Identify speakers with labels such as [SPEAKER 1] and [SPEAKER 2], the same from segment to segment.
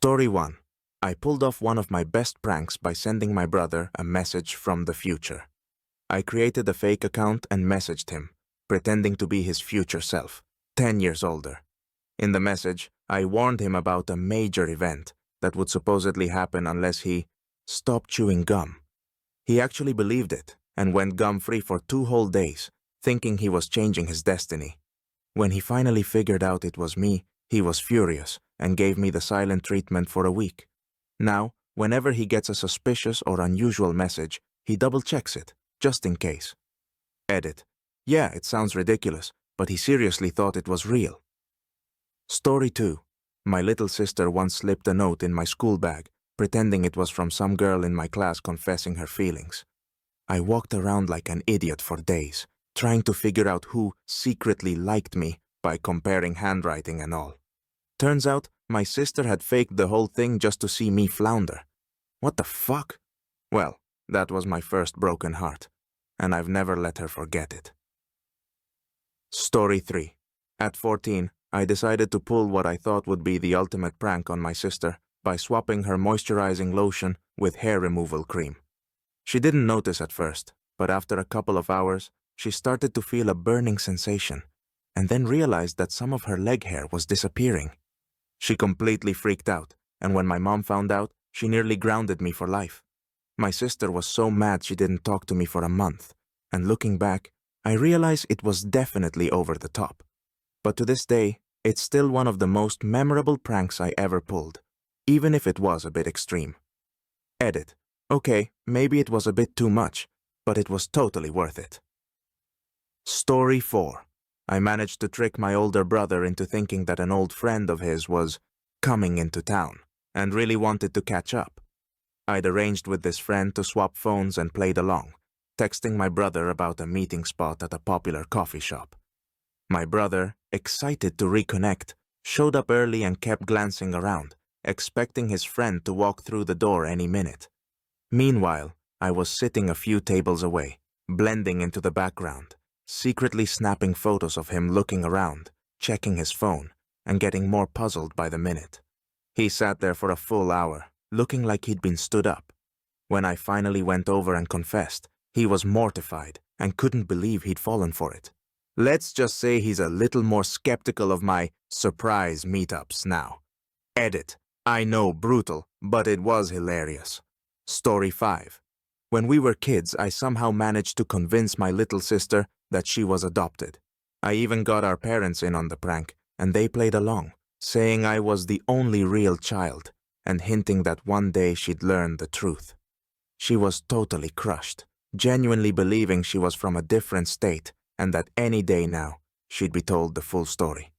[SPEAKER 1] Story 1. I pulled off one of my best pranks by sending my brother a message from the future. I created a fake account and messaged him, pretending to be his future self, 10 years older. In the message, I warned him about a major event that would supposedly happen unless he stopped chewing gum. He actually believed it and went gum-free for 2 whole days, thinking he was changing his destiny. When he finally figured out it was me, he was furious and gave me the silent treatment for a week. Now, whenever he gets a suspicious or unusual message, he double-checks it, just in case. Edit. Yeah, it sounds ridiculous, but he seriously thought it was real. Story 2. My little sister once slipped a note in my school bag, pretending it was from some girl in my class confessing her feelings. I walked around like an idiot for days, trying to figure out who secretly liked me by comparing handwriting and all. Turns out, my sister had faked the whole thing just to see me flounder. What the fuck? Well, that was my first broken heart, and I've never let her forget it. Story 3. At 14, I decided to pull what I thought would be the ultimate prank on my sister by swapping her moisturizing lotion with hair removal cream. She didn't notice at first, but after a couple of hours, she started to feel a burning sensation, and then realized that some of her leg hair was disappearing. She completely freaked out, and when my mom found out, she nearly grounded me for life. My sister was so mad she didn't talk to me for a month, and looking back, I realize it was definitely over the top. But to this day, it's still one of the most memorable pranks I ever pulled, even if it was a bit extreme. Edit. Okay, maybe it was a bit too much, but it was totally worth it. Story 4. I managed to trick my older brother into thinking that an old friend of his was coming into town and really wanted to catch up. I'd arranged with this friend to swap phones and played along, texting my brother about a meeting spot at a popular coffee shop. My brother, excited to reconnect, showed up early and kept glancing around, expecting his friend to walk through the door any minute. Meanwhile, I was sitting a few tables away, blending into the background, secretly snapping photos of him looking around, checking his phone, and getting more puzzled by the minute. He sat there for a full hour, looking like he'd been stood up. When I finally went over and confessed, he was mortified and couldn't believe he'd fallen for it. Let's just say he's a little more skeptical of my surprise meetups now. Edit. I know, brutal, but it was hilarious. Story 5. When we were kids, I somehow managed to convince my little sister that she was adopted. I even got our parents in on the prank, and they played along, saying I was the only real child, and hinting that one day she'd learn the truth. She was totally crushed, genuinely believing she was from a different state, and that any day now, she'd be told the full story.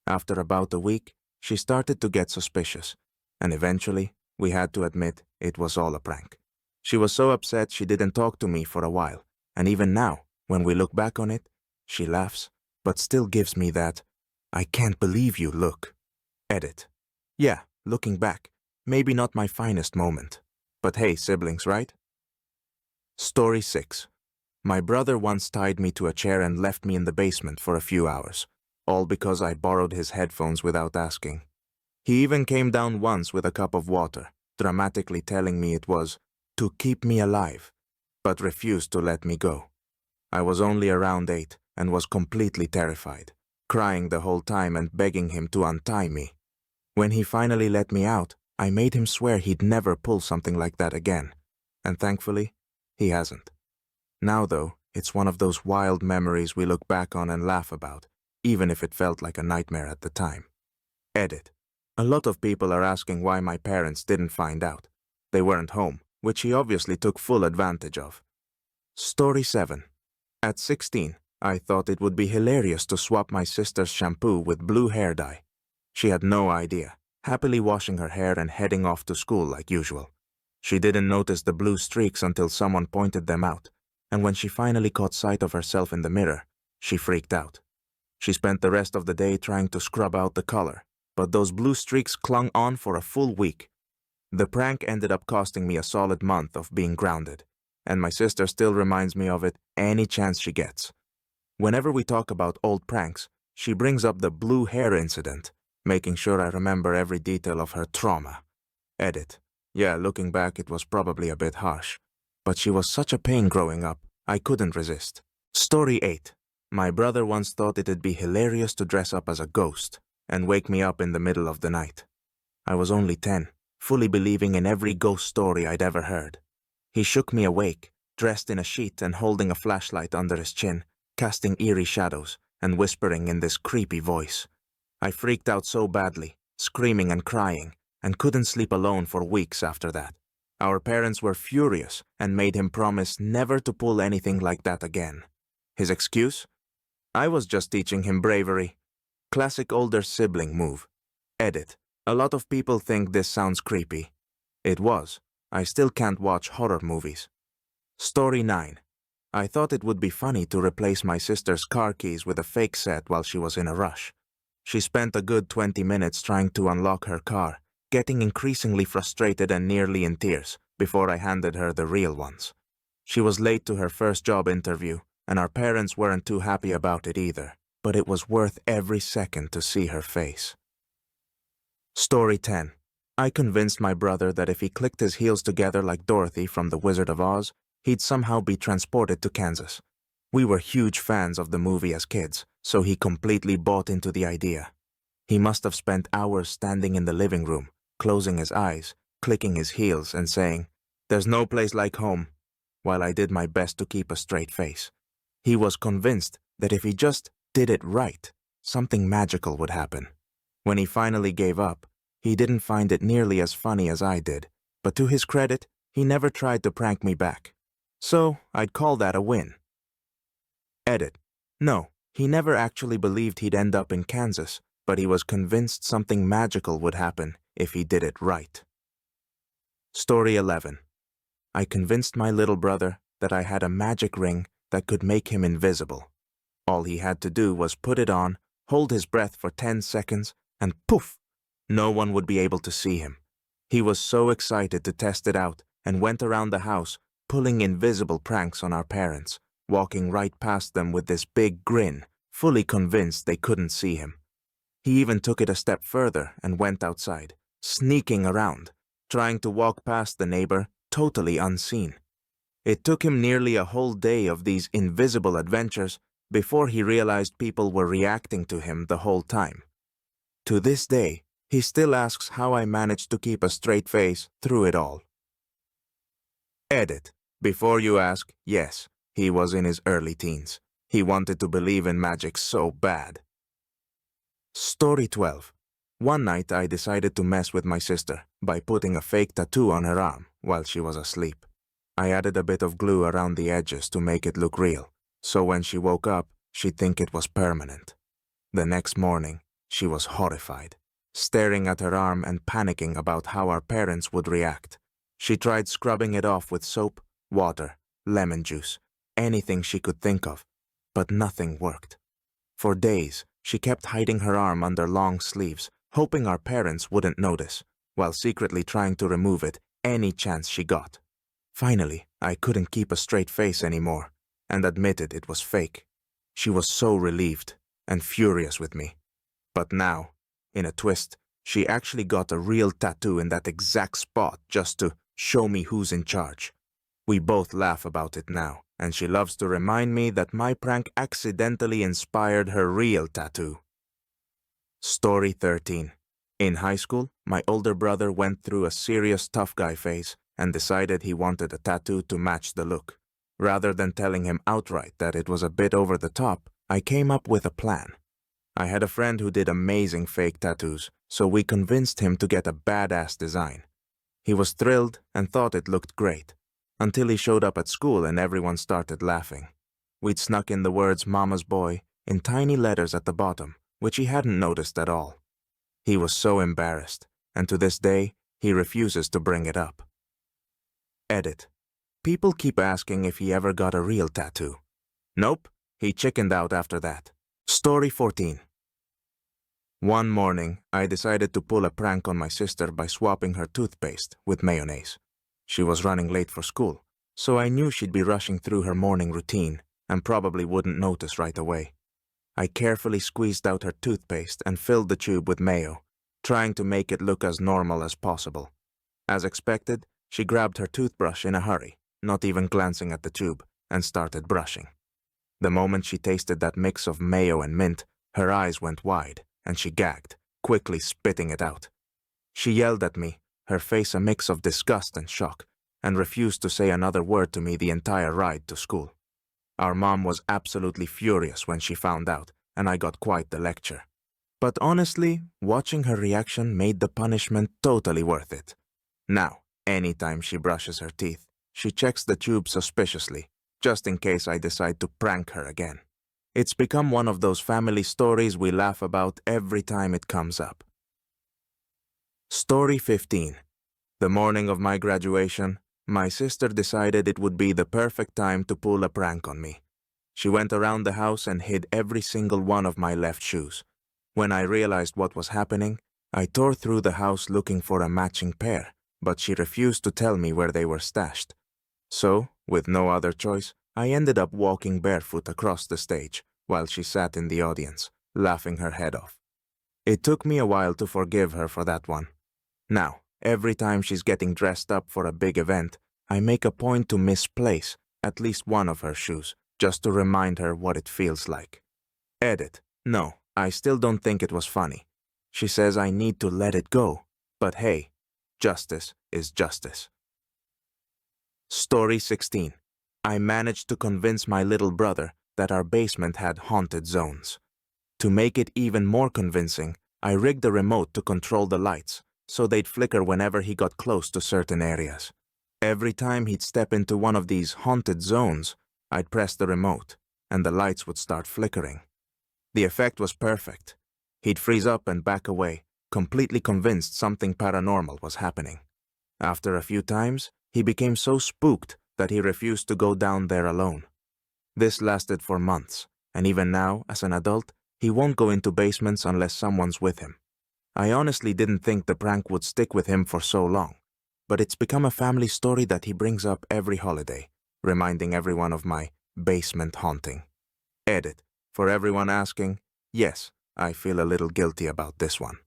[SPEAKER 1] After about a week, she started to get suspicious, and eventually, we had to admit it was all a prank. She was so upset she didn't talk to me for a while, and even now, when we look back on it, she laughs, but still gives me that, I can't believe you look. Edit. Yeah, looking back, maybe not my finest moment. But hey, siblings, right? Story 6. My brother once tied me to a chair and left me in the basement for a few hours, all because I borrowed his headphones without asking. He even came down once with a cup of water, dramatically telling me it was to keep me alive, but refused to let me go. I was only around 8 and was completely terrified, crying the whole time and begging him to untie me. When he finally let me out, I made him swear he'd never pull something like that again, and thankfully, he hasn't. Now though, it's one of those wild memories we look back on and laugh about, even if it felt like a nightmare at the time. Edit. A lot of people are asking why my parents didn't find out. They weren't home, which he obviously took full advantage of. Story 7. At 16, I thought it would be hilarious to swap my sister's shampoo with blue hair dye. She had no idea, happily washing her hair and heading off to school like usual. She didn't notice the blue streaks until someone pointed them out, and when she finally caught sight of herself in the mirror, she freaked out. She spent the rest of the day trying to scrub out the color, but those blue streaks clung on for a full week. The prank ended up costing me a solid month of being grounded, and my sister still reminds me of it any chance she gets. Whenever we talk about old pranks, she brings up the blue hair incident, making sure I remember every detail of her trauma. Edit. Yeah, looking back, it was probably a bit harsh. But she was such a pain growing up, I couldn't resist. Story 8. My brother once thought it'd be hilarious to dress up as a ghost and wake me up in the middle of the night. I was only 10, fully believing in every ghost story I'd ever heard. He shook me awake, dressed in a sheet and holding a flashlight under his chin, casting eerie shadows and whispering in this creepy voice. I freaked out so badly, screaming and crying, and couldn't sleep alone for weeks after that. Our parents were furious and made him promise never to pull anything like that again. His excuse? I was just teaching him bravery. Classic older sibling move. Edit. A lot of people think this sounds creepy. It was. I still can't watch horror movies. Story 9. I thought it would be funny to replace my sister's car keys with a fake set while she was in a rush. She spent a good 20 minutes trying to unlock her car, getting increasingly frustrated and nearly in tears before I handed her the real ones. She was late to her first job interview, and our parents weren't too happy about it either, but it was worth every second to see her face. Story 10. I convinced my brother that if he clicked his heels together like Dorothy from The Wizard of Oz, he'd somehow be transported to Kansas. We were huge fans of the movie as kids, so he completely bought into the idea. He must have spent hours standing in the living room, closing his eyes, clicking his heels, and saying, "There's no place like home," while I did my best to keep a straight face. He was convinced that if he just did it right, something magical would happen. When he finally gave up, he didn't find it nearly as funny as I did, but to his credit, he never tried to prank me back. So I'd call that a win. Edit. No, he never actually believed he'd end up in Kansas, but he was convinced something magical would happen if he did it right. Story 11. I convinced my little brother that I had a magic ring that could make him invisible. All he had to do was put it on, hold his breath for 10 seconds, and poof! No one would be able to see him. He was so excited to test it out and went around the house, pulling invisible pranks on our parents, walking right past them with this big grin, fully convinced they couldn't see him. He even took it a step further and went outside, sneaking around, trying to walk past the neighbor, totally unseen. It took him nearly a whole day of these invisible adventures before he realized people were reacting to him the whole time. To this day, he still asks how I managed to keep a straight face through it all. Edit. Before you ask, yes, he was in his early teens. He wanted to believe in magic so bad. Story 12. One night I decided to mess with my sister by putting a fake tattoo on her arm while she was asleep. I added a bit of glue around the edges to make it look real, so when she woke up, she'd think it was permanent. The next morning, she was horrified, staring at her arm and panicking about how our parents would react. She tried scrubbing it off with soap, water, lemon juice, anything she could think of, but nothing worked. For days, she kept hiding her arm under long sleeves, hoping our parents wouldn't notice, while secretly trying to remove it any chance she got. Finally, I couldn't keep a straight face anymore, and admitted it was fake. She was so relieved and furious with me. But now, in a twist, she actually got a real tattoo in that exact spot just to show me who's in charge. We both laugh about it now, and she loves to remind me that my prank accidentally inspired her real tattoo. Story 13. In high school, my older brother went through a serious tough guy phase and decided he wanted a tattoo to match the look. Rather than telling him outright that it was a bit over the top, I came up with a plan. I had a friend who did amazing fake tattoos, so we convinced him to get a badass design. He was thrilled and thought it looked great, until he showed up at school and everyone started laughing. We'd snuck in the words "Mama's Boy" in tiny letters at the bottom, which he hadn't noticed at all. He was so embarrassed, and to this day, he refuses to bring it up. Edit. People keep asking if he ever got a real tattoo. Nope, he chickened out after that. Story 14. One morning, I decided to pull a prank on my sister by swapping her toothpaste with mayonnaise. She was running late for school, so I knew she'd be rushing through her morning routine and probably wouldn't notice right away. I carefully squeezed out her toothpaste and filled the tube with mayo, trying to make it look as normal as possible. As expected, she grabbed her toothbrush in a hurry, not even glancing at the tube, and started brushing. The moment she tasted that mix of mayo and mint, her eyes went wide, and she gagged, quickly spitting it out. She yelled at me, her face a mix of disgust and shock, and refused to say another word to me the entire ride to school. Our mom was absolutely furious when she found out, and I got quite the lecture. But honestly, watching her reaction made the punishment totally worth it. Now, anytime she brushes her teeth, she checks the tube suspiciously, just in case I decide to prank her again. It's become one of those family stories we laugh about every time it comes up. Story 15. The morning of my graduation, my sister decided it would be the perfect time to pull a prank on me. She went around the house and hid every single one of my left shoes. When I realized what was happening, I tore through the house looking for a matching pair, but she refused to tell me where they were stashed. So, with no other choice, I ended up walking barefoot across the stage while she sat in the audience, laughing her head off. It took me a while to forgive her for that one. Now, every time she's getting dressed up for a big event, I make a point to misplace at least one of her shoes, just to remind her what it feels like. Edit. No, I still don't think it was funny. She says I need to let it go, but hey, justice is justice. Story 16. I managed to convince my little brother that our basement had haunted zones. To make it even more convincing, I rigged the remote to control the lights, so they'd flicker whenever he got close to certain areas. Every time he'd step into one of these haunted zones, I'd press the remote, and the lights would start flickering. The effect was perfect. He'd freeze up and back away, completely convinced something paranormal was happening. After a few times, he became so spooked that he refused to go down there alone. This lasted for months, and even now, as an adult, he won't go into basements unless someone's with him. I honestly didn't think the prank would stick with him for so long, but it's become a family story that he brings up every holiday, reminding everyone of my basement haunting. Edit. For everyone asking, yes, I feel a little guilty about this one.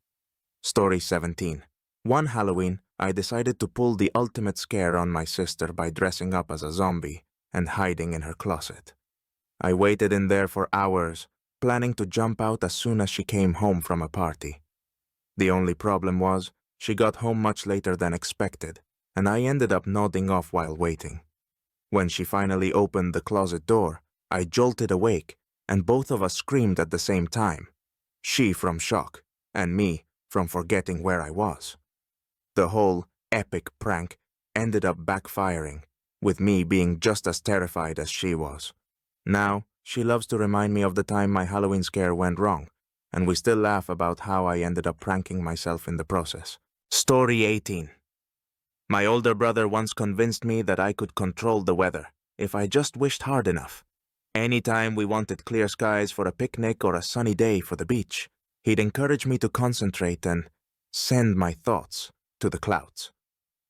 [SPEAKER 1] Story 17. One Halloween, I decided to pull the ultimate scare on my sister by dressing up as a zombie and hiding in her closet. I waited in there for hours, planning to jump out as soon as she came home from a party. The only problem was, she got home much later than expected, and I ended up nodding off while waiting. When she finally opened the closet door, I jolted awake, and both of us screamed at the same time. She from shock, and me from forgetting where I was. The whole epic prank ended up backfiring, with me being just as terrified as she was. Now, she loves to remind me of the time my Halloween scare went wrong, and we still laugh about how I ended up pranking myself in the process. Story 18. My older brother once convinced me that I could control the weather if I just wished hard enough. Anytime we wanted clear skies for a picnic or a sunny day for the beach, he'd encourage me to concentrate and send my thoughts to the clouds.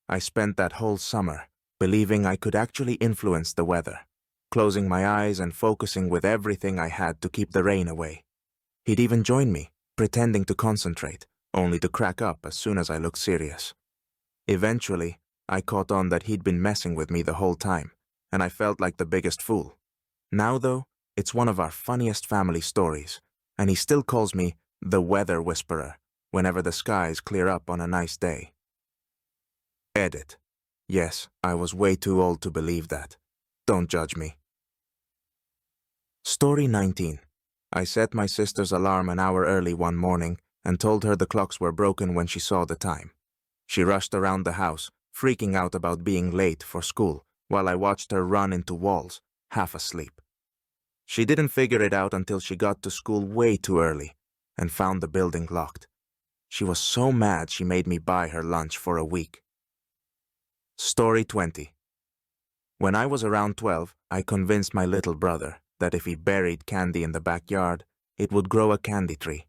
[SPEAKER 1] I spent that whole summer believing I could actually influence the weather, closing my eyes and focusing with everything I had to keep the rain away. He'd even join me, pretending to concentrate, only to crack up as soon as I looked serious. Eventually, I caught on that he'd been messing with me the whole time, and I felt like the biggest fool. Now, though, it's one of our funniest family stories, and he still calls me the Weather Whisperer whenever the skies clear up on a nice day. Edit. Yes, I was way too old to believe that. Don't judge me. Story 19. I set my sister's alarm an hour early one morning and told her the clocks were broken when she saw the time. She rushed around the house, freaking out about being late for school, while I watched her run into walls, half asleep. She didn't figure it out until she got to school way too early and found the building locked. She was so mad she made me buy her lunch for a week. Story 20. When I was around 12, I convinced my little brother that if he buried candy in the backyard, it would grow a candy tree.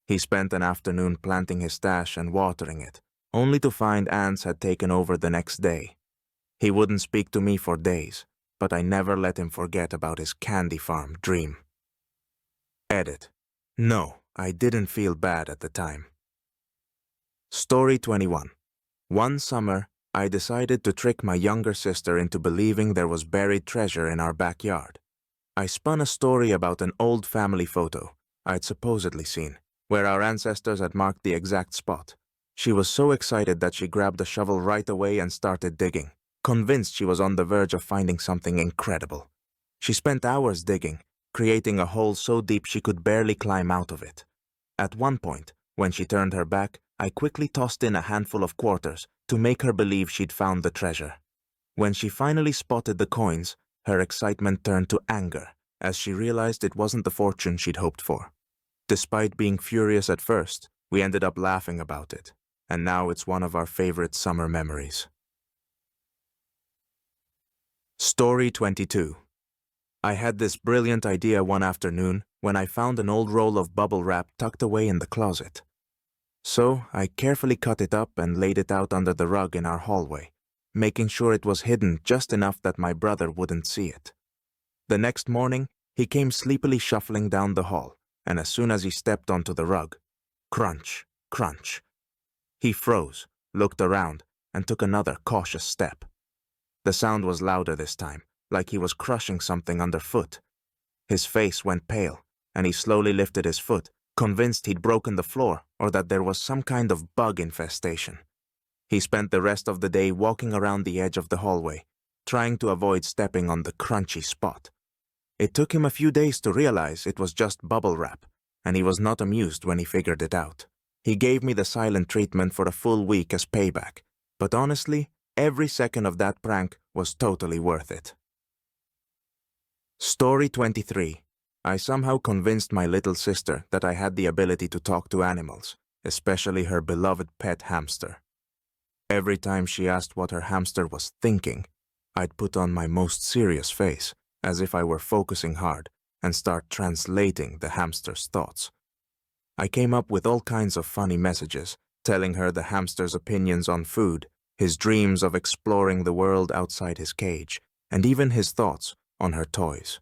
[SPEAKER 1] He spent an afternoon planting his stash and watering it, only to find ants had taken over the next day. He wouldn't speak to me for days, but I never let him forget about his candy farm dream. Edit. No, I didn't feel bad at the time. Story 21. One summer, I decided to trick my younger sister into believing there was buried treasure in our backyard. I spun a story about an old family photo I'd supposedly seen, where our ancestors had marked the exact spot. She was so excited that she grabbed a shovel right away and started digging, convinced she was on the verge of finding something incredible. She spent hours digging, creating a hole so deep she could barely climb out of it. At one point, when she turned her back, I quickly tossed in a handful of quarters to make her believe she'd found the treasure. When she finally spotted the coins, her excitement turned to anger as she realized it wasn't the fortune she'd hoped for. Despite being furious at first, we ended up laughing about it, and now it's one of our favorite summer memories. Story 22. I had this brilliant idea one afternoon when I found an old roll of bubble wrap tucked away in the closet. So I carefully cut it up and laid it out under the rug in our hallway, making sure it was hidden just enough that my brother wouldn't see it. The next morning, he came sleepily shuffling down the hall, and as soon as he stepped onto the rug, crunch, crunch. He froze, looked around, and took another cautious step. The sound was louder this time, like he was crushing something underfoot. His face went pale, and he slowly lifted his foot, convinced he'd broken the floor or that there was some kind of bug infestation. He spent the rest of the day walking around the edge of the hallway, trying to avoid stepping on the crunchy spot. It took him a few days to realize it was just bubble wrap, and he was not amused when he figured it out. He gave me the silent treatment for a full week as payback, but honestly, every second of that prank was totally worth it. Story 23. I somehow convinced my little sister that I had the ability to talk to animals, especially her beloved pet hamster. Every time she asked what her hamster was thinking, I'd put on my most serious face, as if I were focusing hard, and start translating the hamster's thoughts. I came up with all kinds of funny messages, telling her the hamster's opinions on food, his dreams of exploring the world outside his cage, and even his thoughts on her toys.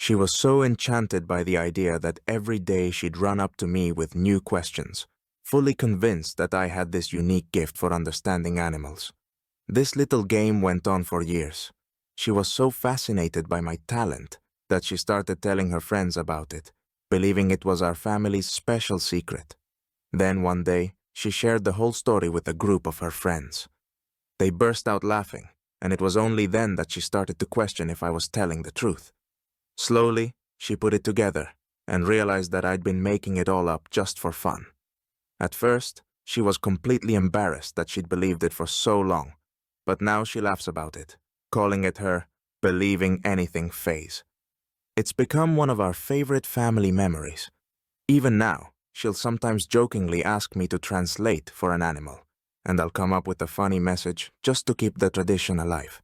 [SPEAKER 1] She was so enchanted by the idea that every day she'd run up to me with new questions, fully convinced that I had this unique gift for understanding animals. This little game went on for years. She was so fascinated by my talent that she started telling her friends about it, believing it was our family's special secret. Then one day, she shared the whole story with a group of her friends. They burst out laughing, and it was only then that she started to question if I was telling the truth. Slowly, she put it together and realized that I'd been making it all up just for fun. At first, she was completely embarrassed that she'd believed it for so long, but now she laughs about it, calling it her believing anything phase. It's become one of our favorite family memories. Even now, she'll sometimes jokingly ask me to translate for an animal, and I'll come up with a funny message just to keep the tradition alive.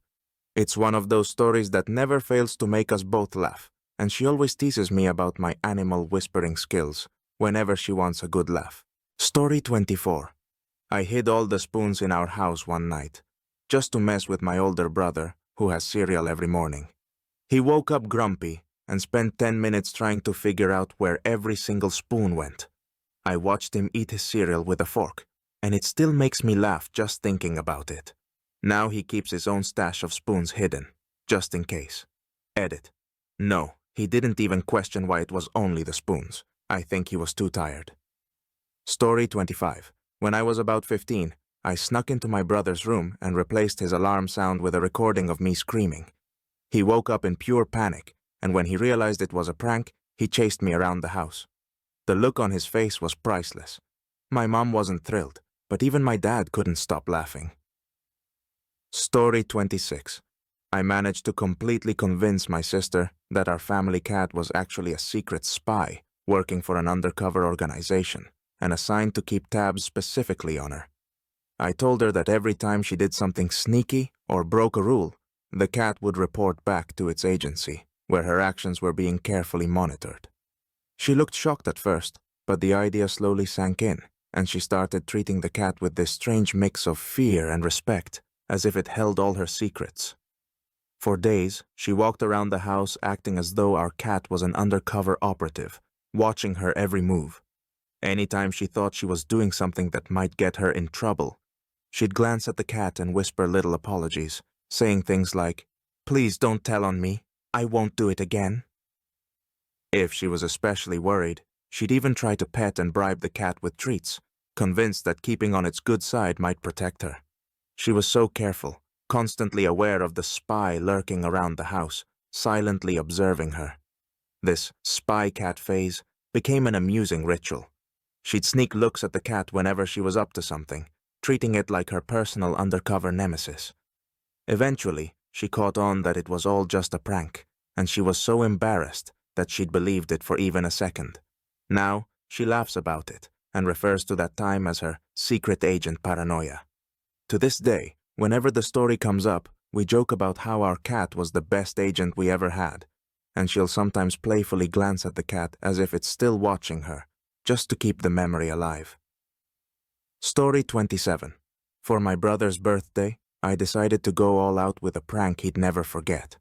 [SPEAKER 1] It's one of those stories that never fails to make us both laugh, and she always teases me about my animal whispering skills whenever she wants a good laugh. Story 24. I hid all the spoons in our house one night, just to mess with my older brother, who has cereal every morning. He woke up grumpy and spent 10 minutes trying to figure out where every single spoon went. I watched him eat his cereal with a fork, and it still makes me laugh just thinking about it. Now he keeps his own stash of spoons hidden, just in case. Edit. No, he didn't even question why it was only the spoons. I think he was too tired. Story 25. When I was about 15, I snuck into my brother's room and replaced his alarm sound with a recording of me screaming. He woke up in pure panic, and when he realized it was a prank, he chased me around the house. The look on his face was priceless. My mom wasn't thrilled, but even my dad couldn't stop laughing. Story 26. I managed to completely convince my sister that our family cat was actually a secret spy working for an undercover organization and assigned to keep tabs specifically on her. I told her that every time she did something sneaky or broke a rule, the cat would report back to its agency, where her actions were being carefully monitored. She looked shocked at first, but the idea slowly sank in, and she started treating the cat with this strange mix of fear and respect, as if it held all her secrets. For days, she walked around the house acting as though our cat was an undercover operative, watching her every move. Anytime she thought she was doing something that might get her in trouble, she'd glance at the cat and whisper little apologies, saying things like, "Please don't tell on me. I won't do it again." If she was especially worried, she'd even try to pet and bribe the cat with treats, convinced that keeping on its good side might protect her. She was so careful, constantly aware of the spy lurking around the house, silently observing her. This spy cat phase became an amusing ritual. She'd sneak looks at the cat whenever she was up to something, treating it like her personal undercover nemesis. Eventually, she caught on that it was all just a prank, and she was so embarrassed that she'd believed it for even a second. Now, she laughs about it and refers to that time as her secret agent paranoia. To this day, whenever the story comes up, we joke about how our cat was the best agent we ever had, and she'll sometimes playfully glance at the cat as if it's still watching her, just to keep the memory alive. Story 27. For my brother's birthday, I decided to go all out with a prank he'd never forget.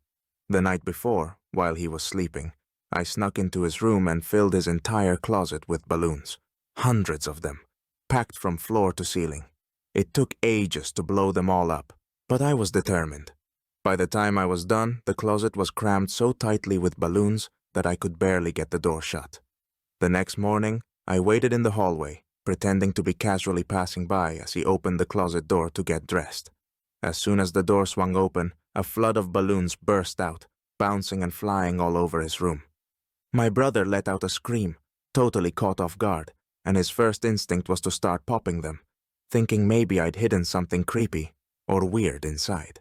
[SPEAKER 1] The night before, while he was sleeping, I snuck into his room and filled his entire closet with balloons. Hundreds of them, packed from floor to ceiling. It took ages to blow them all up, but I was determined. By the time I was done, the closet was crammed so tightly with balloons that I could barely get the door shut. The next morning, I waited in the hallway, pretending to be casually passing by as he opened the closet door to get dressed. As soon as the door swung open, a flood of balloons burst out, bouncing and flying all over his room. My brother let out a scream, totally caught off guard, and his first instinct was to start popping them, thinking maybe I'd hidden something creepy or weird inside.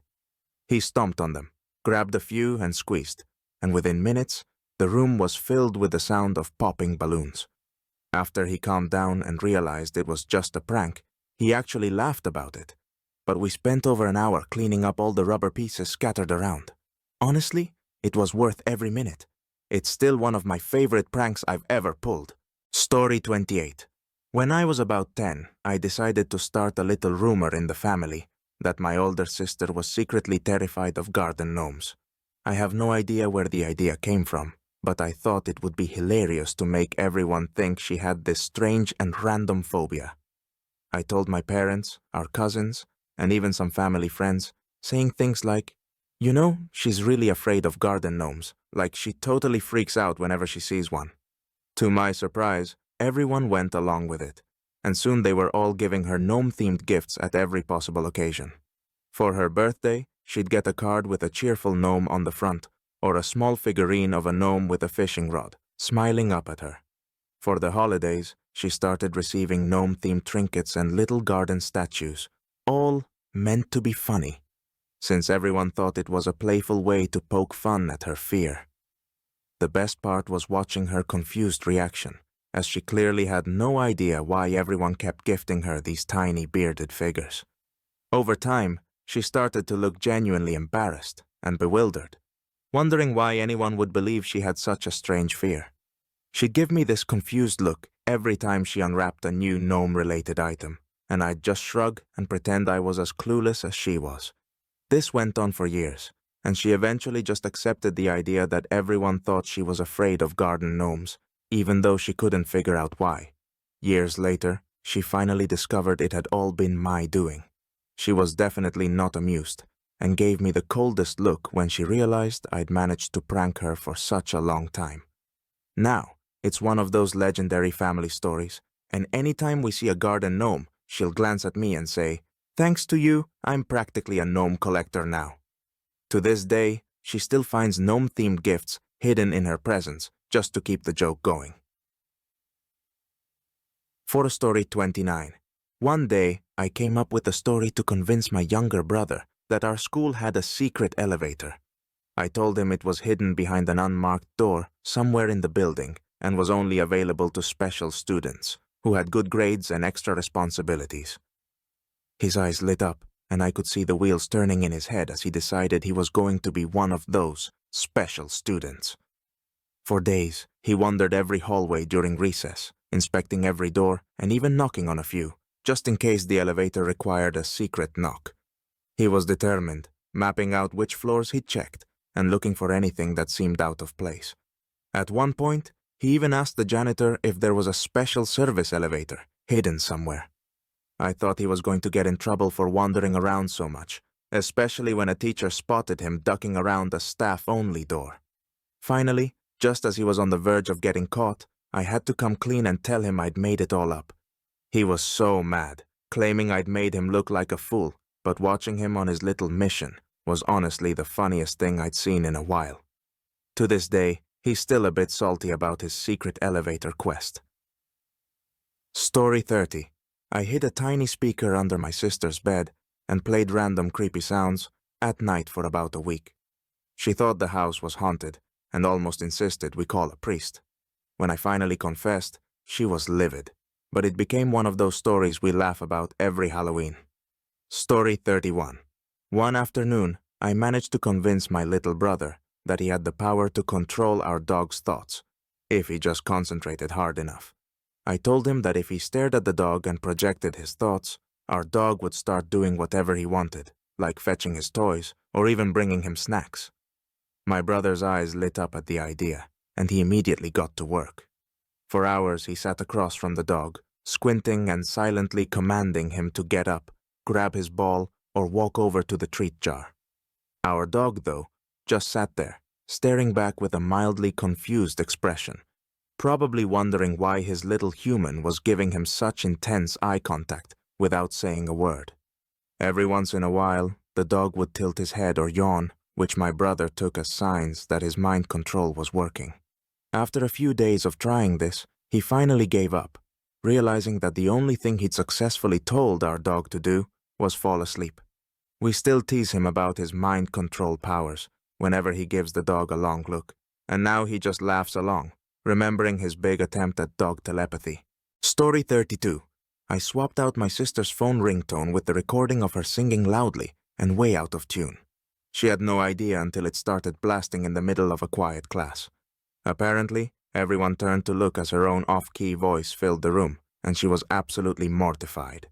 [SPEAKER 1] He stomped on them, grabbed a few and squeezed, and within minutes, the room was filled with the sound of popping balloons. After he calmed down and realized it was just a prank, he actually laughed about it. But we spent over an hour cleaning up all the rubber pieces scattered around. Honestly, it was worth every minute. It's still one of my favorite pranks I've ever pulled. Story 28. When I was about 10, I decided to start a little rumor in the family that my older sister was secretly terrified of garden gnomes. I have no idea where the idea came from, but I thought it would be hilarious to make everyone think she had this strange and random phobia. I told my parents, our cousins, and even some family friends, saying things like, "You know, she's really afraid of garden gnomes, like she totally freaks out whenever she sees one." To my surprise, everyone went along with it, and soon they were all giving her gnome-themed gifts at every possible occasion. For her birthday, she'd get a card with a cheerful gnome on the front, or a small figurine of a gnome with a fishing rod, smiling up at her. For the holidays, she started receiving gnome-themed trinkets and little garden statues, all meant to be funny, since everyone thought it was a playful way to poke fun at her fear. The best part was watching her confused reaction, as she clearly had no idea why everyone kept gifting her these tiny bearded figures. Over time, she started to look genuinely embarrassed and bewildered, wondering why anyone would believe she had such a strange fear. She'd give me this confused look every time she unwrapped a new gnome-related item, and I'd just shrug and pretend I was as clueless as she was. This went on for years, and she eventually just accepted the idea that everyone thought she was afraid of garden gnomes, even though she couldn't figure out why. Years later, she finally discovered it had all been my doing. She was definitely not amused, and gave me the coldest look when she realized I'd managed to prank her for such a long time. Now, it's one of those legendary family stories, and anytime we see a garden gnome, she'll glance at me and say, "Thanks to you, I'm practically a gnome collector now." To this day, she still finds gnome-themed gifts hidden in her presents just to keep the joke going. For story 29. One day, I came up with a story to convince my younger brother that our school had a secret elevator. I told him it was hidden behind an unmarked door somewhere in the building and was only available to special students who had good grades and extra responsibilities. His eyes lit up, and I could see the wheels turning in his head as he decided he was going to be one of those special students. For days, he wandered every hallway during recess, inspecting every door and even knocking on a few, just in case the elevator required a secret knock. He was determined, mapping out which floors he'd checked and looking for anything that seemed out of place. At one point, He even asked the janitor if there was a special service elevator hidden somewhere. I thought he was going to get in trouble for wandering around so much, especially when a teacher spotted him ducking around a staff-only door. Finally, just as he was on the verge of getting caught, I had to come clean and tell him I'd made it all up. He was so mad, claiming I'd made him look like a fool, but watching him on his little mission was honestly the funniest thing I'd seen in a while. To this day, he's still a bit salty about his secret elevator quest. Story 30. I hid a tiny speaker under my sister's bed and played random creepy sounds at night for about a week. She thought the house was haunted and almost insisted we call a priest. When I finally confessed, she was livid, but it became one of those stories we laugh about every Halloween. Story 31. One afternoon, I managed to convince my little brother that he had the power to control our dog's thoughts, if he just concentrated hard enough. I told him that if he stared at the dog and projected his thoughts, our dog would start doing whatever he wanted, like fetching his toys or even bringing him snacks. My brother's eyes lit up at the idea, and he immediately got to work. For hours he sat across from the dog, squinting and silently commanding him to get up, grab his ball, or walk over to the treat jar. Our dog, though, just sat there, staring back with a mildly confused expression, probably wondering why his little human was giving him such intense eye contact without saying a word. Every once in a while, the dog would tilt his head or yawn, which my brother took as signs that his mind control was working. After a few days of trying this, he finally gave up, realizing that the only thing he'd successfully told our dog to do was fall asleep. We still tease him about his mind control powers whenever he gives the dog a long look, and now he just laughs along, remembering his big attempt at dog telepathy. Story 32. I swapped out my sister's phone ringtone with the recording of her singing loudly and way out of tune. She had no idea until it started blasting in the middle of a quiet class. Apparently, everyone turned to look as her own off-key voice filled the room, and she was absolutely mortified.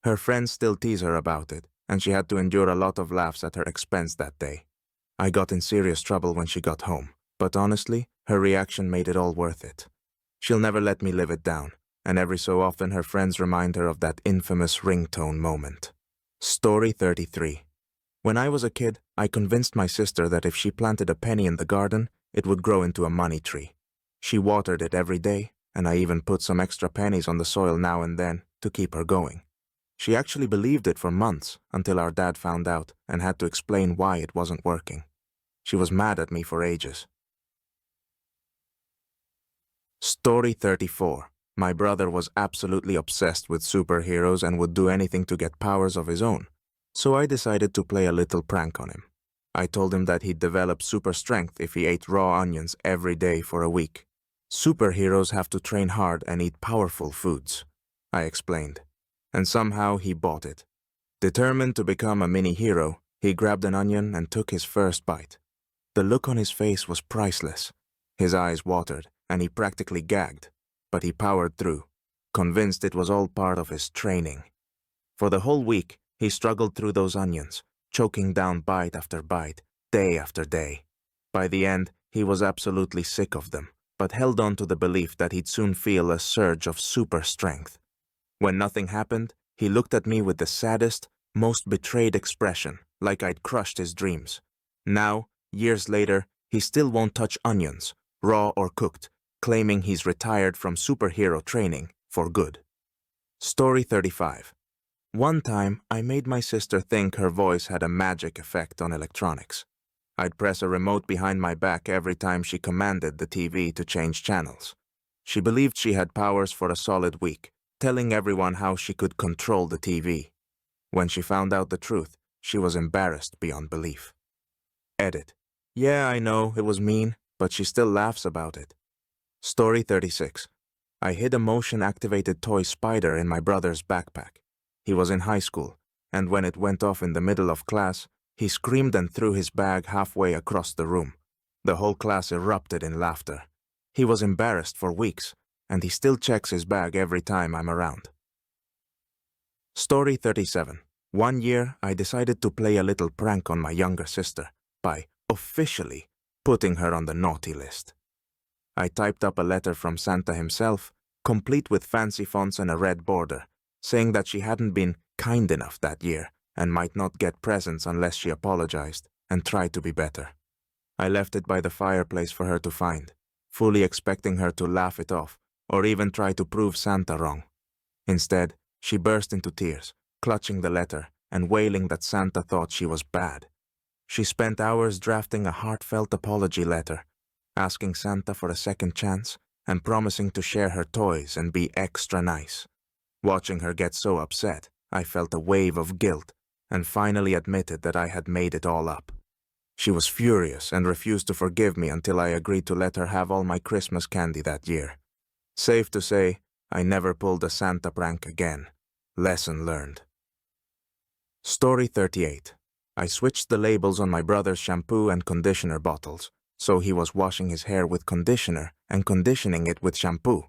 [SPEAKER 1] Her friends still tease her about it, and she had to endure a lot of laughs at her expense that day. I got in serious trouble when she got home, but honestly, her reaction made it all worth it. She'll never let me live it down, and every so often her friends remind her of that infamous ringtone moment. Story 33. When I was a kid, I convinced my sister that if she planted a penny in the garden, it would grow into a money tree. She watered it every day, and I even put some extra pennies on the soil now and then to keep her going. She actually believed it for months until our dad found out and had to explain why it wasn't working. She was mad at me for ages. Story 34. My brother was absolutely obsessed with superheroes and would do anything to get powers of his own, so I decided to play a little prank on him. I told him that he'd develop super strength if he ate raw onions every day for a week. Superheroes have to train hard and eat powerful foods, I explained, and somehow he bought it. Determined to become a mini hero, he grabbed an onion and took his first bite. The look on his face was priceless. His eyes watered, and he practically gagged, but he powered through, convinced it was all part of his training. For the whole week, he struggled through those onions, choking down bite after bite, day after day. By the end, he was absolutely sick of them, but held on to the belief that he'd soon feel a surge of super strength. When nothing happened, he looked at me with the saddest, most betrayed expression, like I'd crushed his dreams. Now, years later, he still won't touch onions, raw or cooked, claiming he's retired from superhero training for good. Story 35. One time, I made my sister think her voice had a magic effect on electronics. I'd press a remote behind my back every time she commanded the TV to change channels. She believed she had powers for a solid week, telling everyone how she could control the TV. When she found out the truth, she was embarrassed beyond belief. Edit. Yeah, I know, it was mean, but she still laughs about it. Story 36. I hid a motion-activated toy spider in my brother's backpack. He was in high school, and when it went off in the middle of class, he screamed and threw his bag halfway across the room. The whole class erupted in laughter. He was embarrassed for weeks, and he still checks his bag every time I'm around. Story 37. One year, I decided to play a little prank on my younger sister by officially putting her on the naughty list. I typed up a letter from Santa himself, complete with fancy fonts and a red border, saying that she hadn't been kind enough that year and might not get presents unless she apologized and tried to be better. I left it by the fireplace for her to find, fully expecting her to laugh it off or even try to prove Santa wrong. Instead, she burst into tears, clutching the letter and wailing that Santa thought she was bad. She spent hours drafting a heartfelt apology letter, asking Santa for a second chance and promising to share her toys and be extra nice. Watching her get so upset, I felt a wave of guilt and finally admitted that I had made it all up. She was furious and refused to forgive me until I agreed to let her have all my Christmas candy that year. Safe to say, I never pulled a Santa prank again. Lesson learned. Story 38. I switched the labels on my brother's shampoo and conditioner bottles, so he was washing his hair with conditioner and conditioning it with shampoo.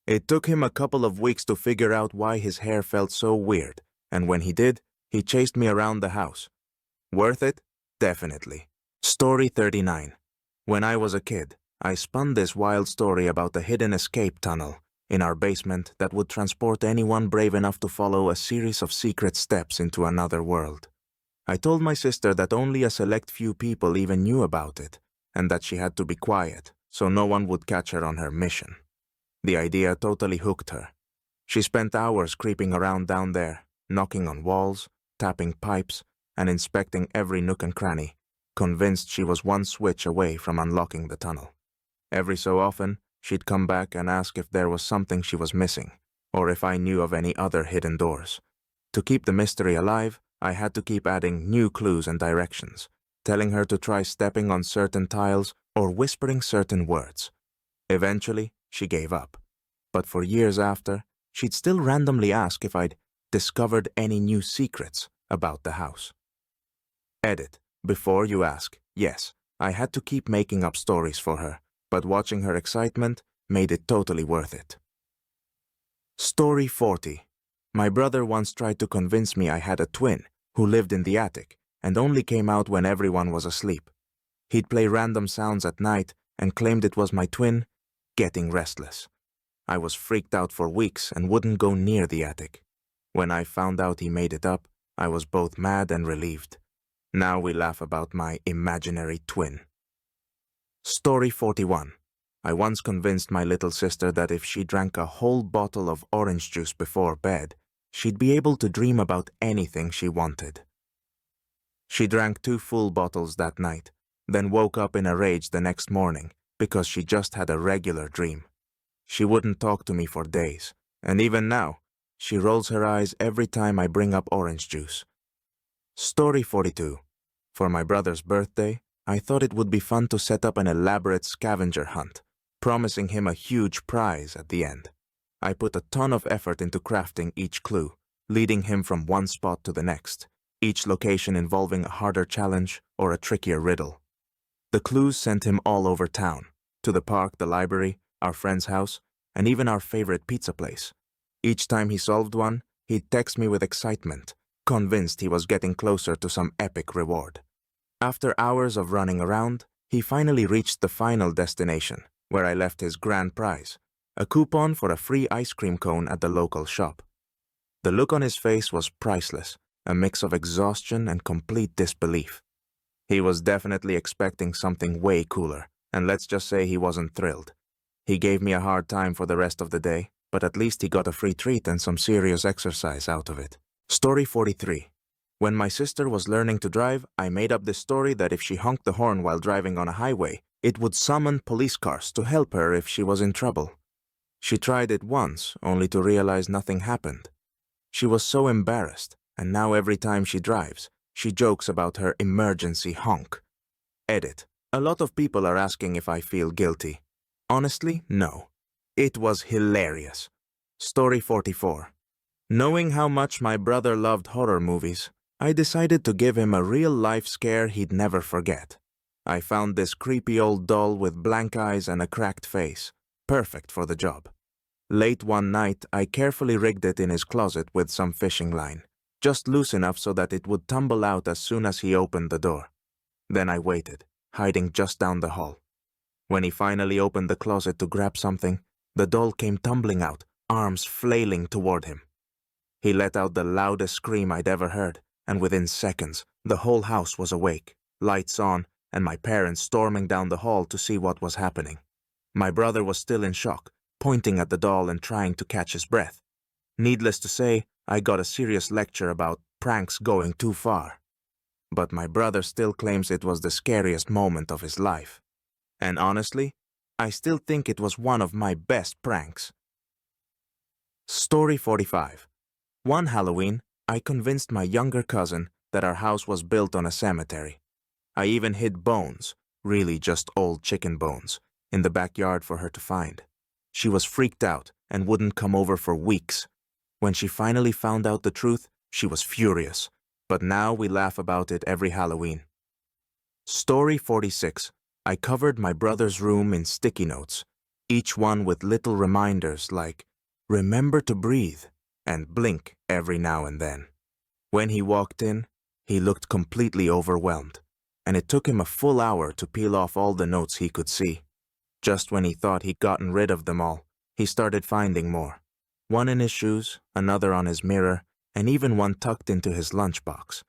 [SPEAKER 1] It took him a couple of weeks to figure out why his hair felt so weird, and when he did, he chased me around the house. Worth it? Definitely. Story 39. When I was a kid, I spun this wild story about a hidden escape tunnel in our basement that would transport anyone brave enough to follow a series of secret steps into another world. I told my sister that only a select few people even knew about it, and that she had to be quiet so no one would catch her on her mission. The idea totally hooked her. She spent hours creeping around down there, knocking on walls, tapping pipes, and inspecting every nook and cranny, convinced she was one switch away from unlocking the tunnel. Every so often, she'd come back and ask if there was something she was missing, or if I knew of any other hidden doors. To keep the mystery alive, I had to keep adding new clues and directions, telling her to try stepping on certain tiles or whispering certain words. Eventually, she gave up. But for years after, she'd still randomly ask if I'd discovered any new secrets about the house. Edit. Before you ask, yes, I had to keep making up stories for her, but watching her excitement made it totally worth it. Story 40. My brother once tried to convince me I had a twin who lived in the attic and only came out when everyone was asleep. He'd play random sounds at night and claimed it was my twin getting restless. I was freaked out for weeks and wouldn't go near the attic. When I found out he made it up, I was both mad and relieved. Now we laugh about my imaginary twin. Story 41. I once convinced my little sister that if she drank a whole bottle of orange juice before bed, she'd be able to dream about anything she wanted. She drank 2 full bottles that night, then woke up in a rage the next morning because she just had a regular dream. She wouldn't talk to me for days, and even now, she rolls her eyes every time I bring up orange juice. Story 42. For my brother's birthday, I thought it would be fun to set up an elaborate scavenger hunt, promising him a huge prize at the end. I put a ton of effort into crafting each clue, leading him from one spot to the next, each location involving a harder challenge or a trickier riddle. The clues sent him all over town, to the park, the library, our friend's house, and even our favorite pizza place. Each time he solved one, he'd text me with excitement, convinced he was getting closer to some epic reward. After hours of running around, he finally reached the final destination, where I left his grand prize, a coupon for a free ice cream cone at the local shop. The look on his face was priceless, a mix of exhaustion and complete disbelief. He was definitely expecting something way cooler, and let's just say he wasn't thrilled. He gave me a hard time for the rest of the day, but at least he got a free treat and some serious exercise out of it. Story 43. When my sister was learning to drive, I made up this story that if she honked the horn while driving on a highway, it would summon police cars to help her if she was in trouble. She tried it once, only to realize nothing happened. She was so embarrassed, and now every time she drives, she jokes about her emergency honk. Edit. A lot of people are asking if I feel guilty. Honestly, no. It was hilarious. Story 44. Knowing how much my brother loved horror movies, I decided to give him a real-life scare he'd never forget. I found this creepy old doll with blank eyes and a cracked face, perfect for the job. Late one night, I carefully rigged it in his closet with some fishing line, just loose enough so that it would tumble out as soon as he opened the door. Then I waited, hiding just down the hall. When he finally opened the closet to grab something, the doll came tumbling out, arms flailing toward him. He let out the loudest scream I'd ever heard, and within seconds, the whole house was awake, lights on, and my parents storming down the hall to see what was happening. My brother was still in shock, pointing at the doll and trying to catch his breath. Needless to say, I got a serious lecture about pranks going too far. But my brother still claims it was the scariest moment of his life. And honestly, I still think it was one of my best pranks. Story 45. One Halloween, I convinced my younger cousin that our house was built on a cemetery. I even hid bones, really just old chicken bones, in the backyard for her to find. She was freaked out and wouldn't come over for weeks. When she finally found out the truth, she was furious, but now we laugh about it every Halloween. Story 46. I covered my brother's room in sticky notes, each one with little reminders like, "Remember to breathe," and blink every now and then. When he walked in, he looked completely overwhelmed, and it took him a full hour to peel off all the notes he could see. Just when he thought he'd gotten rid of them all, he started finding more. One in his shoes, another on his mirror, and even one tucked into his lunchbox.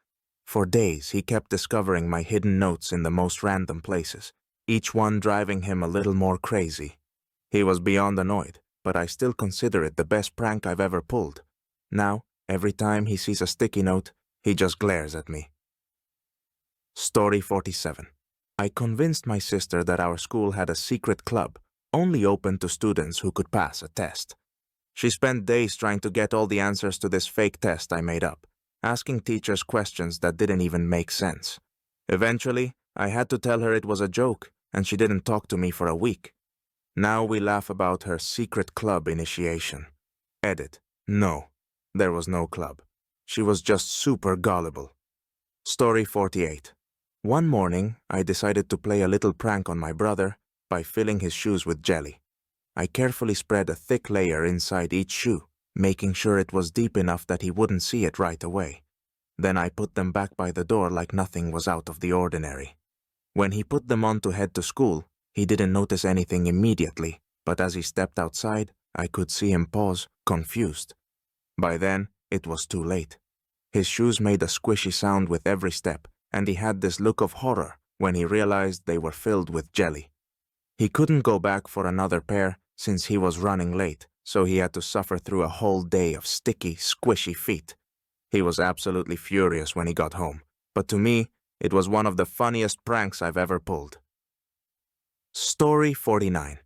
[SPEAKER 1] For days, he kept discovering my hidden notes in the most random places, each one driving him a little more crazy. He was beyond annoyed, but I still consider it the best prank I've ever pulled. Now, every time he sees a sticky note, he just glares at me. Story 47. I convinced my sister that our school had a secret club, only open to students who could pass a test. She spent days trying to get all the answers to this fake test I made up, asking teachers questions that didn't even make sense. Eventually, I had to tell her it was a joke, and she didn't talk to me for a week. Now we laugh about her secret club initiation. Edit. No, there was no club. She was just super gullible. Story 48. One morning, I decided to play a little prank on my brother by filling his shoes with jelly. I carefully spread a thick layer inside each shoe, making sure it was deep enough that he wouldn't see it right away. Then I put them back by the door like nothing was out of the ordinary. When he put them on to head to school, he didn't notice anything immediately, but as he stepped outside, I could see him pause, confused. By then, it was too late. His shoes made a squishy sound with every step, and he had this look of horror when he realized they were filled with jelly. He couldn't go back for another pair since he was running late, so he had to suffer through a whole day of sticky, squishy feet. He was absolutely furious when he got home, but to me, it was one of the funniest pranks I've ever pulled. Story 49.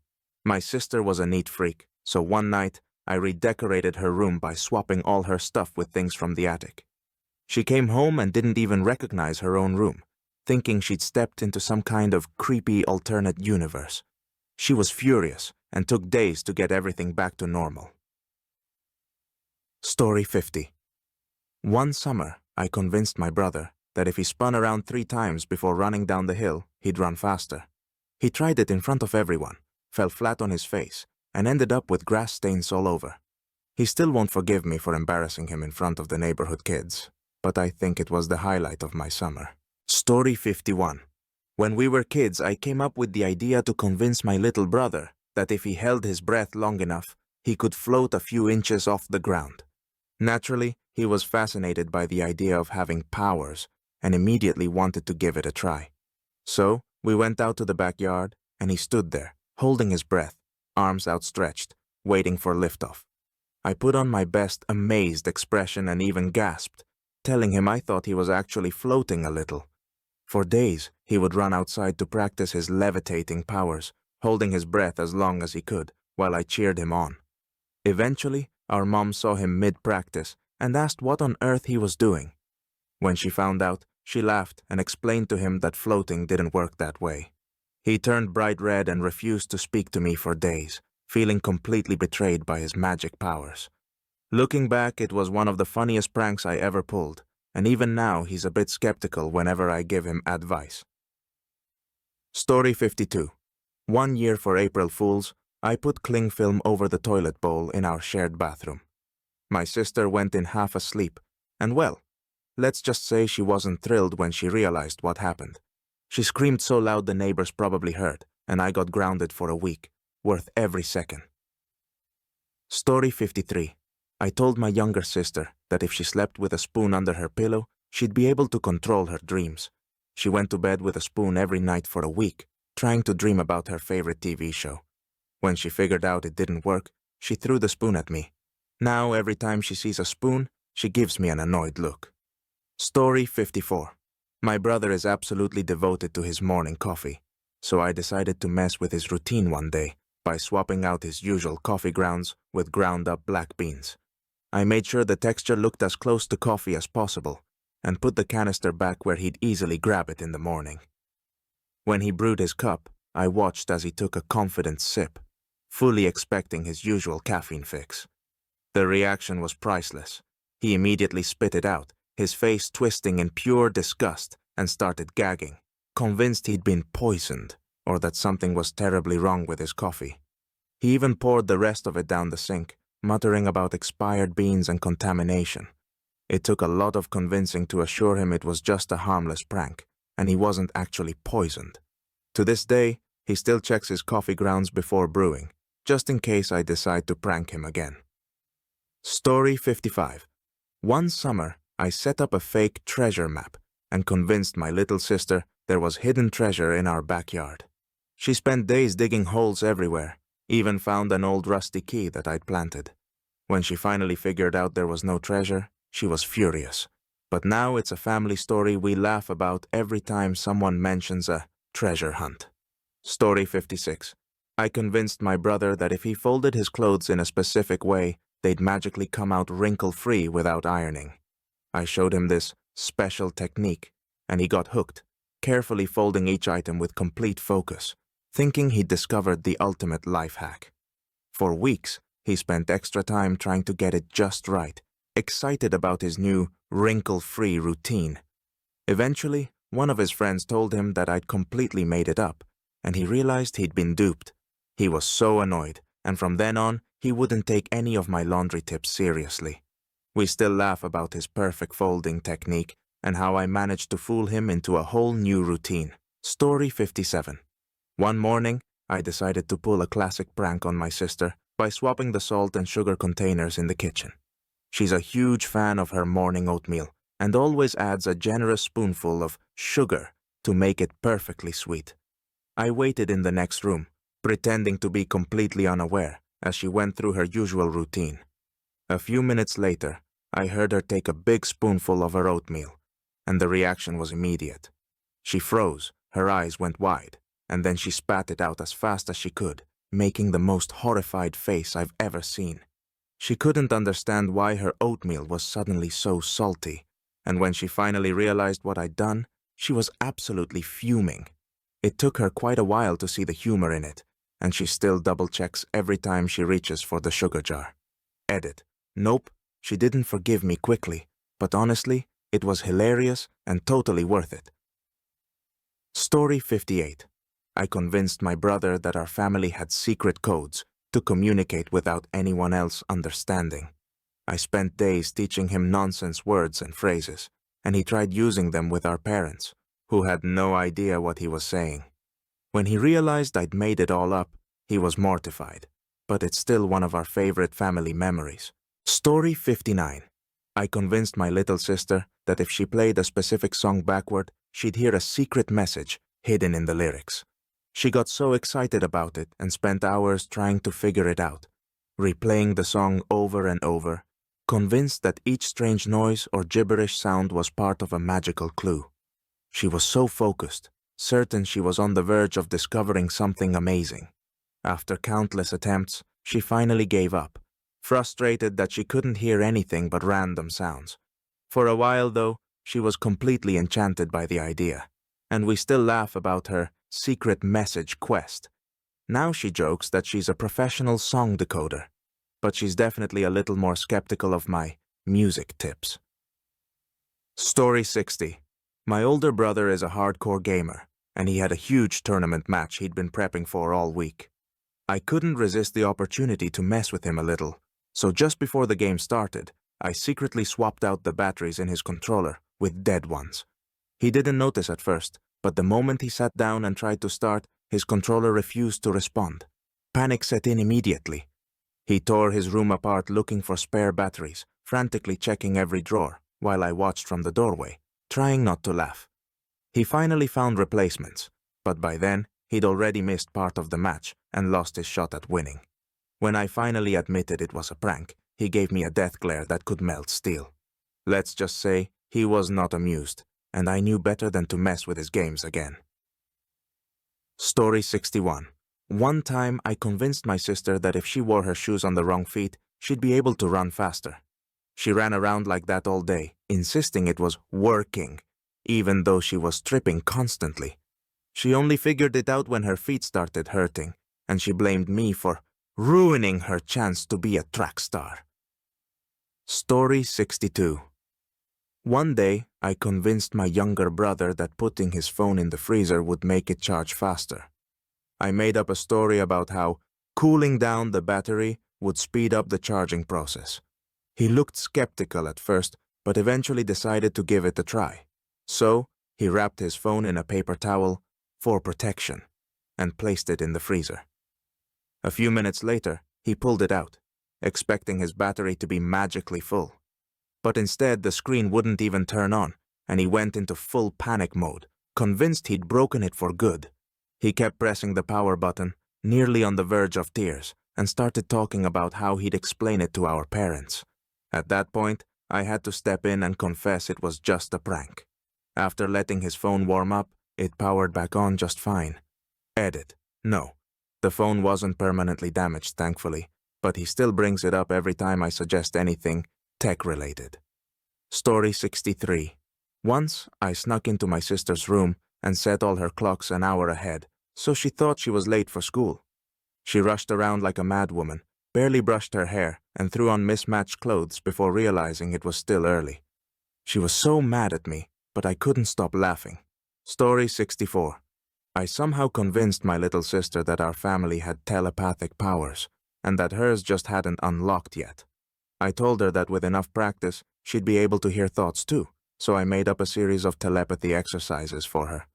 [SPEAKER 1] My sister was a neat freak, so one night, I redecorated her room by swapping all her stuff with things from the attic. She came home and didn't even recognize her own room, thinking she'd stepped into some kind of creepy alternate universe. She was furious and took days to get everything back to normal. Story 50. One summer, I convinced my brother that if he spun around 3 times before running down the hill, he'd run faster. He tried it in front of everyone, fell flat on his face, and ended up with grass stains all over. He still won't forgive me for embarrassing him in front of the neighborhood kids, but I think it was the highlight of my summer. Story 51. When we were kids, I came up with the idea to convince my little brother that if he held his breath long enough, he could float a few inches off the ground. Naturally, he was fascinated by the idea of having powers and immediately wanted to give it a try. So, we went out to the backyard, and he stood there, holding his breath, arms outstretched, waiting for liftoff. I put on my best amazed expression and even gasped, telling him I thought he was actually floating a little. For days, he would run outside to practice his levitating powers, holding his breath as long as he could, while I cheered him on. Eventually, our mom saw him mid-practice and asked what on earth he was doing. When she found out, she laughed and explained to him that floating didn't work that way. He turned bright red and refused to speak to me for days, feeling completely betrayed by his magic powers. Looking back, it was one of the funniest pranks I ever pulled, and even now he's a bit skeptical whenever I give him advice. Story 52. One year for April Fools, I put cling film over the toilet bowl in our shared bathroom. My sister went in half asleep, and well, let's just say she wasn't thrilled when she realized what happened. She screamed so loud the neighbors probably heard, and I got grounded for a week, worth every second. Story 53. I told my younger sister that if she slept with a spoon under her pillow, she'd be able to control her dreams. She went to bed with a spoon every night for a week, trying to dream about her favorite TV show. When she figured out it didn't work, she threw the spoon at me. Now, every time she sees a spoon, she gives me an annoyed look. Story 54. My brother is absolutely devoted to his morning coffee, so I decided to mess with his routine one day by swapping out his usual coffee grounds with ground-up black beans. I made sure the texture looked as close to coffee as possible and put the canister back where he'd easily grab it in the morning. When he brewed his cup, I watched as he took a confident sip, fully expecting his usual caffeine fix. The reaction was priceless. He immediately spit it out, his face twisting in pure disgust, and started gagging, convinced he'd been poisoned or that something was terribly wrong with his coffee. He even poured the rest of it down the sink, muttering about expired beans and contamination. It took a lot of convincing to assure him it was just a harmless prank, and he wasn't actually poisoned. To this day, he still checks his coffee grounds before brewing, just in case I decide to prank him again. Story 55. One summer, I set up a fake treasure map and convinced my little sister there was hidden treasure in our backyard. She spent days digging holes everywhere, even found an old rusty key that I'd planted. When she finally figured out there was no treasure, she was furious. But now it's a family story we laugh about every time someone mentions a treasure hunt. Story 56. I convinced my brother that if he folded his clothes in a specific way, they'd magically come out wrinkle-free without ironing. I showed him this special technique, and he got hooked, carefully folding each item with complete focus, thinking he'd discovered the ultimate life hack. For weeks, he spent extra time trying to get it just right, excited about his new wrinkle-free routine. Eventually, one of his friends told him that I'd completely made it up, and he realized he'd been duped. He was so annoyed, and from then on, he wouldn't take any of my laundry tips seriously. We still laugh about his perfect folding technique and how I managed to fool him into a whole new routine. Story 57. One morning, I decided to pull a classic prank on my sister by swapping the salt and sugar containers in the kitchen. She's a huge fan of her morning oatmeal and always adds a generous spoonful of sugar to make it perfectly sweet. I waited in the next room, pretending to be completely unaware as she went through her usual routine. A few minutes later, I heard her take a big spoonful of her oatmeal, and the reaction was immediate. She froze, her eyes went wide, and then she spat it out as fast as she could, making the most horrified face I've ever seen. She couldn't understand why her oatmeal was suddenly so salty, and when she finally realized what I'd done, she was absolutely fuming. It took her quite a while to see the humor in it, and she still double-checks every time she reaches for the sugar jar. Edit. Nope, she didn't forgive me quickly, but honestly, it was hilarious and totally worth it. Story 58. I convinced my brother that our family had secret codes to communicate without anyone else understanding. I spent days teaching him nonsense words and phrases, and he tried using them with our parents, who had no idea what he was saying. When he realized I'd made it all up, he was mortified, but it's still one of our favorite family memories. Story 59. I convinced my little sister that if she played a specific song backward, she'd hear a secret message hidden in the lyrics. She got so excited about it and spent hours trying to figure it out, replaying the song over and over, convinced that each strange noise or gibberish sound was part of a magical clue. She was so focused, certain she was on the verge of discovering something amazing. After countless attempts, she finally gave up, frustrated that she couldn't hear anything but random sounds. For a while, though, she was completely enchanted by the idea, and we still laugh about her secret message quest. Now she jokes that she's a professional song decoder, but she's definitely a little more skeptical of my music tips. Story 60. My older brother is a hardcore gamer, and he had a huge tournament match he'd been prepping for all week. I couldn't resist the opportunity to mess with him a little, so just before the game started, I secretly swapped out the batteries in his controller with dead ones. He didn't notice at first, but the moment he sat down and tried to start, his controller refused to respond. Panic set in immediately. He tore his room apart looking for spare batteries, frantically checking every drawer, while I watched from the doorway, trying not to laugh. He finally found replacements, but by then, he'd already missed part of the match and lost his shot at winning. When I finally admitted it was a prank, he gave me a death glare that could melt steel. Let's just say, he was not amused, and I knew better than to mess with his games again. Story 61. One time, I convinced my sister that if she wore her shoes on the wrong feet, she'd be able to run faster. She ran around like that all day, insisting it was working, even though she was tripping constantly. She only figured it out when her feet started hurting, and she blamed me for ruining her chance to be a track star. Story 62. One day, I convinced my younger brother that putting his phone in the freezer would make it charge faster. I made up a story about how cooling down the battery would speed up the charging process. He looked skeptical at first, but eventually decided to give it a try. So, he wrapped his phone in a paper towel for protection and placed it in the freezer. A few minutes later, he pulled it out, expecting his battery to be magically full. But instead, the screen wouldn't even turn on, and he went into full panic mode, convinced he'd broken it for good. He kept pressing the power button, nearly on the verge of tears, and started talking about how he'd explain it to our parents. At that point, I had to step in and confess it was just a prank. After letting his phone warm up, it powered back on just fine. Edit. No, the phone wasn't permanently damaged, thankfully, but he still brings it up every time I suggest anything tech-related. Story 63. Once, I snuck into my sister's room and set all her clocks an hour ahead, so she thought she was late for school. She rushed around like a madwoman, barely brushed her hair, and threw on mismatched clothes before realizing it was still early. She was so mad at me, but I couldn't stop laughing. Story 64. I somehow convinced my little sister that our family had telepathic powers, and that hers just hadn't unlocked yet. I told her that with enough practice, she'd be able to hear thoughts too, so I made up a series of telepathy exercises for her.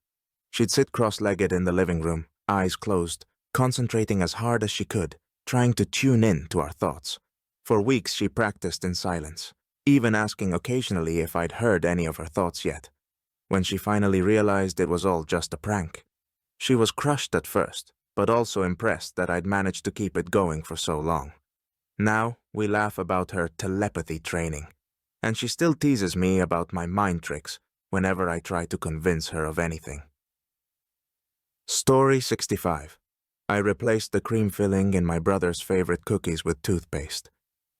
[SPEAKER 1] She'd sit cross-legged in the living room, eyes closed, concentrating as hard as she could, trying to tune in to our thoughts. For weeks she practiced in silence, even asking occasionally if I'd heard any of her thoughts yet. When she finally realized it was all just a prank, she was crushed at first, but also impressed that I'd managed to keep it going for so long. Now, we laugh about her telepathy training, and she still teases me about my mind tricks whenever I try to convince her of anything. Story 65. I replaced the cream filling in my brother's favorite cookies with toothpaste.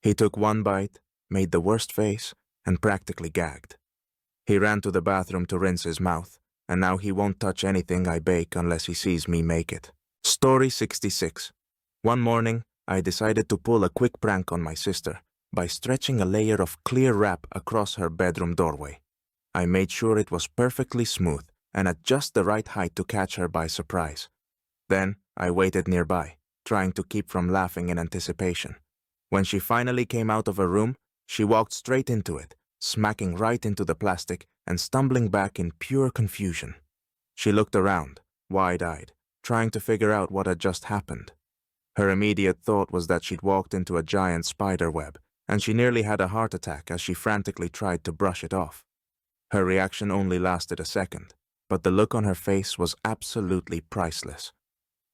[SPEAKER 1] He took one bite, made the worst face, and practically gagged. He ran to the bathroom to rinse his mouth, and now he won't touch anything I bake unless he sees me make it. Story 66. One morning, I decided to pull a quick prank on my sister by stretching a layer of clear wrap across her bedroom doorway. I made sure it was perfectly smooth and at just the right height to catch her by surprise. Then, I waited nearby, trying to keep from laughing in anticipation. When she finally came out of her room, she walked straight into it, smacking right into the plastic and stumbling back in pure confusion. She looked around, wide-eyed, trying to figure out what had just happened. Her immediate thought was that she'd walked into a giant spider web, and she nearly had a heart attack as she frantically tried to brush it off. Her reaction only lasted a second, but the look on her face was absolutely priceless.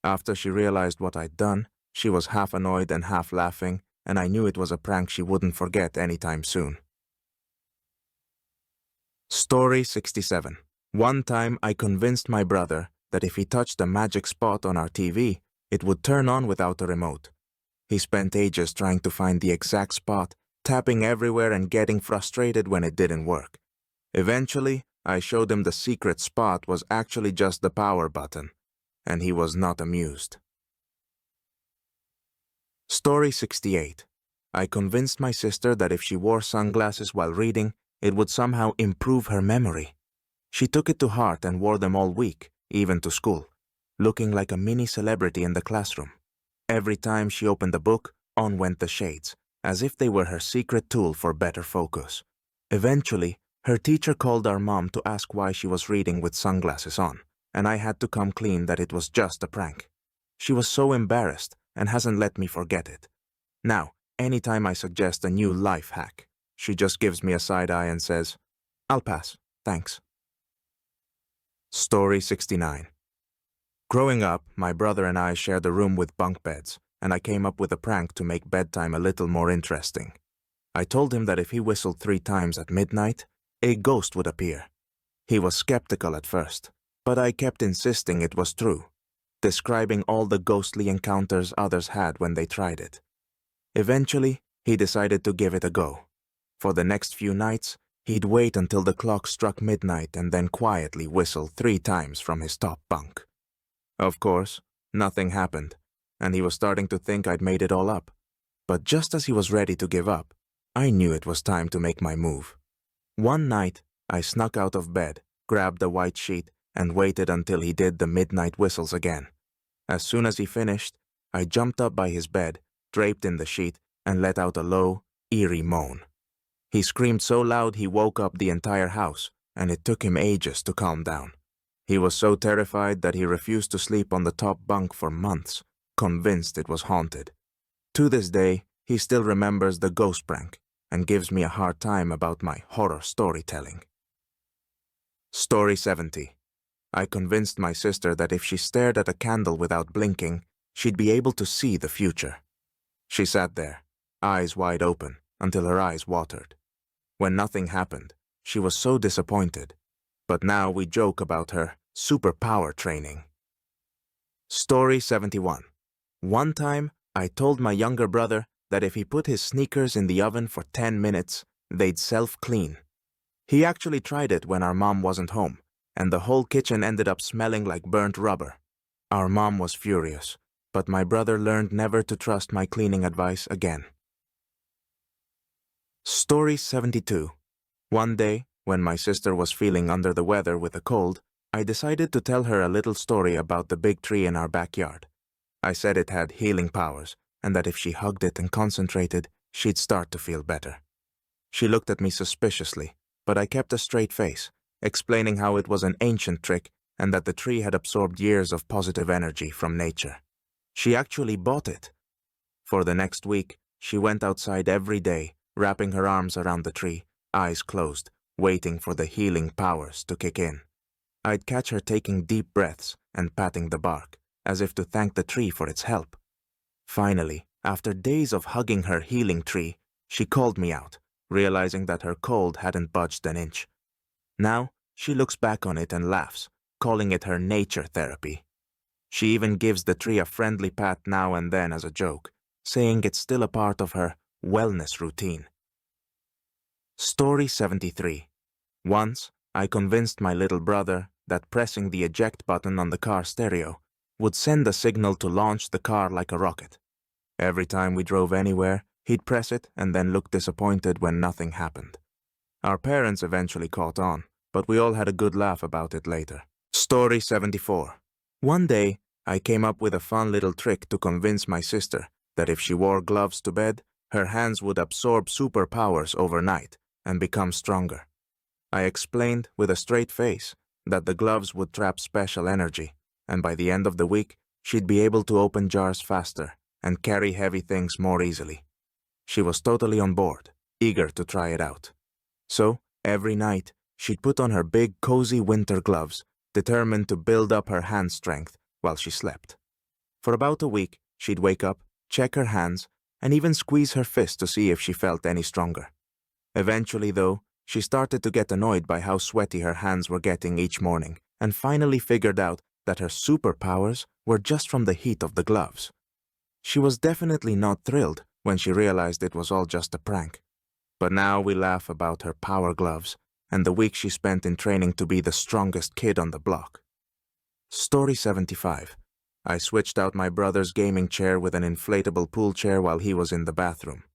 [SPEAKER 1] After she realized what I'd done, she was half annoyed and half laughing, and I knew it was a prank she wouldn't forget anytime soon. Story 67. One time I convinced my brother that if he touched a magic spot on our TV, it would turn on without a remote. He spent ages trying to find the exact spot, tapping everywhere and getting frustrated when it didn't work. Eventually, I showed him the secret spot was actually just the power button, and he was not amused. Story 68. I convinced my sister that if she wore sunglasses while reading, it would somehow improve her memory. She took it to heart and wore them all week, even to school, looking like a mini celebrity in the classroom. Every time she opened the book, on went the shades, as if they were her secret tool for better focus. Eventually, her teacher called our mom to ask why she was reading with sunglasses on, and I had to come clean that it was just a prank. She was so embarrassed and hasn't let me forget it. Now, anytime I suggest a new life hack, she just gives me a side eye and says, "I'll pass, thanks." Story 69. Growing up, my brother and I shared a room with bunk beds, and I came up with a prank to make bedtime a little more interesting. I told him that if he whistled 3 times at midnight, a ghost would appear. He was skeptical at first, but I kept insisting it was true, describing all the ghostly encounters others had when they tried it. Eventually, he decided to give it a go. For the next few nights, he'd wait until the clock struck midnight and then quietly whistle 3 times from his top bunk. Of course, nothing happened, and he was starting to think I'd made it all up. But just as he was ready to give up, I knew it was time to make my move. One night, I snuck out of bed, grabbed a white sheet, and waited until he did the midnight whistles again. As soon as he finished, I jumped up by his bed, draped in the sheet, and let out a low, eerie moan. He screamed so loud he woke up the entire house, and it took him ages to calm down. He was so terrified that he refused to sleep on the top bunk for months, convinced it was haunted. To this day, he still remembers the ghost prank and gives me a hard time about my horror storytelling. Story 70. I convinced my sister that if she stared at a candle without blinking, she'd be able to see the future. She sat there, eyes wide open, until her eyes watered. When nothing happened, she was so disappointed. But now we joke about her superpower training. Story 71. One time, I told my younger brother that if he put his sneakers in the oven for 10 minutes, they'd self-clean. He actually tried it when our mom wasn't home, and the whole kitchen ended up smelling like burnt rubber. Our mom was furious, but my brother learned never to trust my cleaning advice again. Story 72. One day, when my sister was feeling under the weather with a cold, I decided to tell her a little story about the big tree in our backyard. I said it had healing powers, and that if she hugged it and concentrated, she'd start to feel better. She looked at me suspiciously, but I kept a straight face, explaining how it was an ancient trick and that the tree had absorbed years of positive energy from nature. She actually bought it. For the next week, she went outside every day, wrapping her arms around the tree, eyes closed, waiting for the healing powers to kick in. I'd catch her taking deep breaths and patting the bark, as if to thank the tree for its help. Finally, after days of hugging her healing tree, she called me out, realizing that her cold hadn't budged an inch. Now, she looks back on it and laughs, calling it her nature therapy. She even gives the tree a friendly pat now and then as a joke, saying it's still a part of her wellness routine. Story 73. Once, I convinced my little brother that pressing the eject button on the car stereo would send a signal to launch the car like a rocket. Every time we drove anywhere, he'd press it and then look disappointed when nothing happened. Our parents eventually caught on, but we all had a good laugh about it later. Story 74. One day, I came up with a fun little trick to convince my sister that if she wore gloves to bed, her hands would absorb superpowers overnight and become stronger. I explained with a straight face that the gloves would trap special energy, and by the end of the week, she'd be able to open jars faster and carry heavy things more easily. She was totally on board, eager to try it out. So, every night, she'd put on her big, cozy winter gloves, determined to build up her hand strength while she slept. For about a week, she'd wake up, check her hands, and even squeeze her fist to see if she felt any stronger. Eventually, though, she started to get annoyed by how sweaty her hands were getting each morning, and finally figured out that her superpowers were just from the heat of the gloves. She was definitely not thrilled when she realized it was all just a prank. But now we laugh about her power gloves and the week she spent in training to be the strongest kid on the block. Story 75. I switched out my brother's gaming chair with an inflatable pool chair while he was in the bathroom.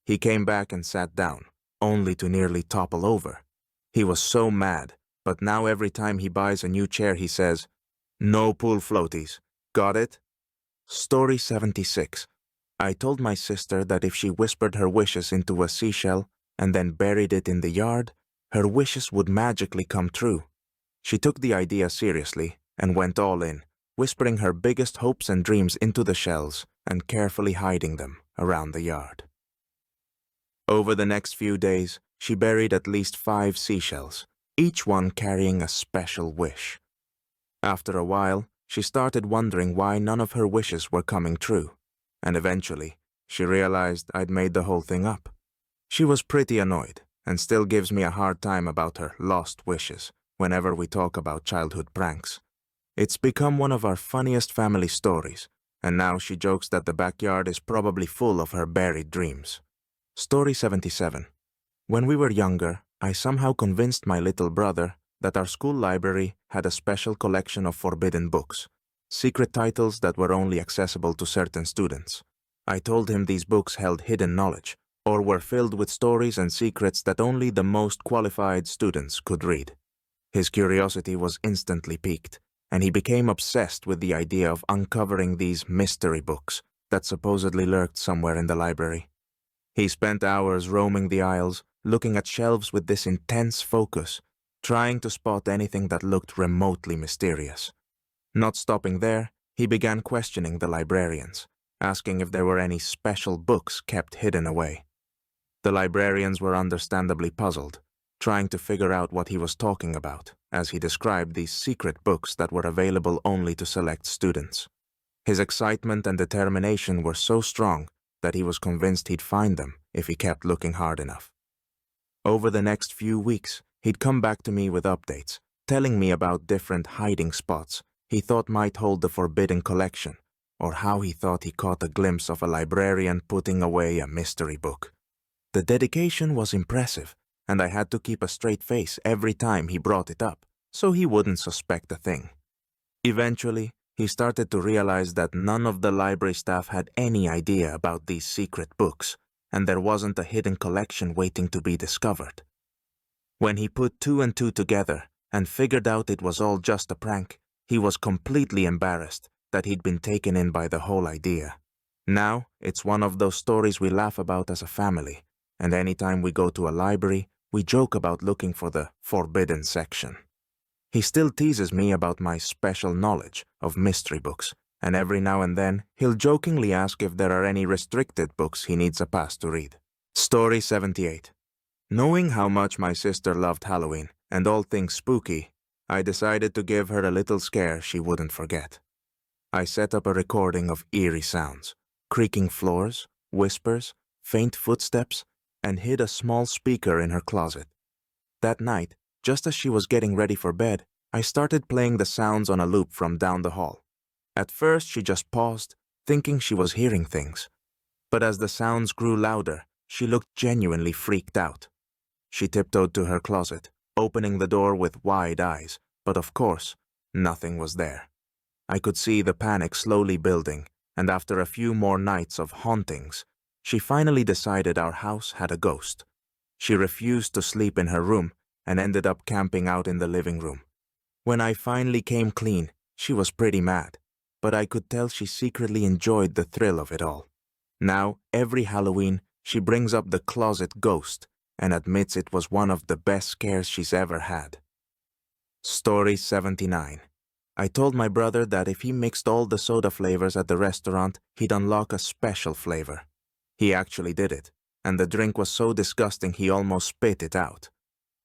[SPEAKER 1] He came back and sat down, only to nearly topple over. He was so mad, but now every time he buys a new chair he says, "No pool floaties. Got it?" Story 76. I told my sister that if she whispered her wishes into a seashell and then buried it in the yard, her wishes would magically come true. She took the idea seriously and went all in, whispering her biggest hopes and dreams into the shells and carefully hiding them around the yard. Over the next few days, she buried at least 5 seashells, each one carrying a special wish. After a while, she started wondering why none of her wishes were coming true, and eventually, she realized I'd made the whole thing up. She was pretty annoyed, and still gives me a hard time about her lost wishes whenever we talk about childhood pranks. It's become one of our funniest family stories, and now she jokes that the backyard is probably full of her buried dreams. Story 77. When we were younger, I somehow convinced my little brother that our school library had a special collection of forbidden books, secret titles that were only accessible to certain students. I told him these books held hidden knowledge, or were filled with stories and secrets that only the most qualified students could read. His curiosity was instantly piqued, and he became obsessed with the idea of uncovering these mystery books that supposedly lurked somewhere in the library. He spent hours roaming the aisles, looking at shelves with this intense focus, trying to spot anything that looked remotely mysterious. Not stopping there, he began questioning the librarians, asking if there were any special books kept hidden away. The librarians were understandably puzzled, trying to figure out what he was talking about, as he described these secret books that were available only to select students. His excitement and determination were so strong that he was convinced he'd find them if he kept looking hard enough. Over the next few weeks, he'd come back to me with updates, telling me about different hiding spots he thought might hold the forbidden collection, or how he thought he caught a glimpse of a librarian putting away a mystery book. The dedication was impressive, and I had to keep a straight face every time he brought it up, so he wouldn't suspect a thing. Eventually, he started to realize that none of the library staff had any idea about these secret books, and there wasn't a hidden collection waiting to be discovered. When he put 2 and 2 together and figured out it was all just a prank, he was completely embarrassed that he'd been taken in by the whole idea. Now, it's one of those stories we laugh about as a family, and anytime we go to a library, we joke about looking for the forbidden section. He still teases me about my special knowledge of mystery books, and every now and then he'll jokingly ask if there are any restricted books he needs a pass to read. Story 78. Knowing how much my sister loved Halloween and all things spooky, I decided to give her a little scare she wouldn't forget. I set up a recording of eerie sounds, creaking floors, whispers, faint footsteps, and hid a small speaker in her closet. That night, just as she was getting ready for bed, I started playing the sounds on a loop from down the hall. At first, she just paused, thinking she was hearing things. But as the sounds grew louder, she looked genuinely freaked out. She tiptoed to her closet, opening the door with wide eyes, but of course, nothing was there. I could see the panic slowly building, and after a few more nights of hauntings, she finally decided our house had a ghost. She refused to sleep in her room and ended up camping out in the living room. When I finally came clean, she was pretty mad, but I could tell she secretly enjoyed the thrill of it all. Now, every Halloween, she brings up the closet ghost and admits it was one of the best scares she's ever had. Story 79. I told my brother that if he mixed all the soda flavors at the restaurant, he'd unlock a special flavor. He actually did it, and the drink was so disgusting he almost spit it out.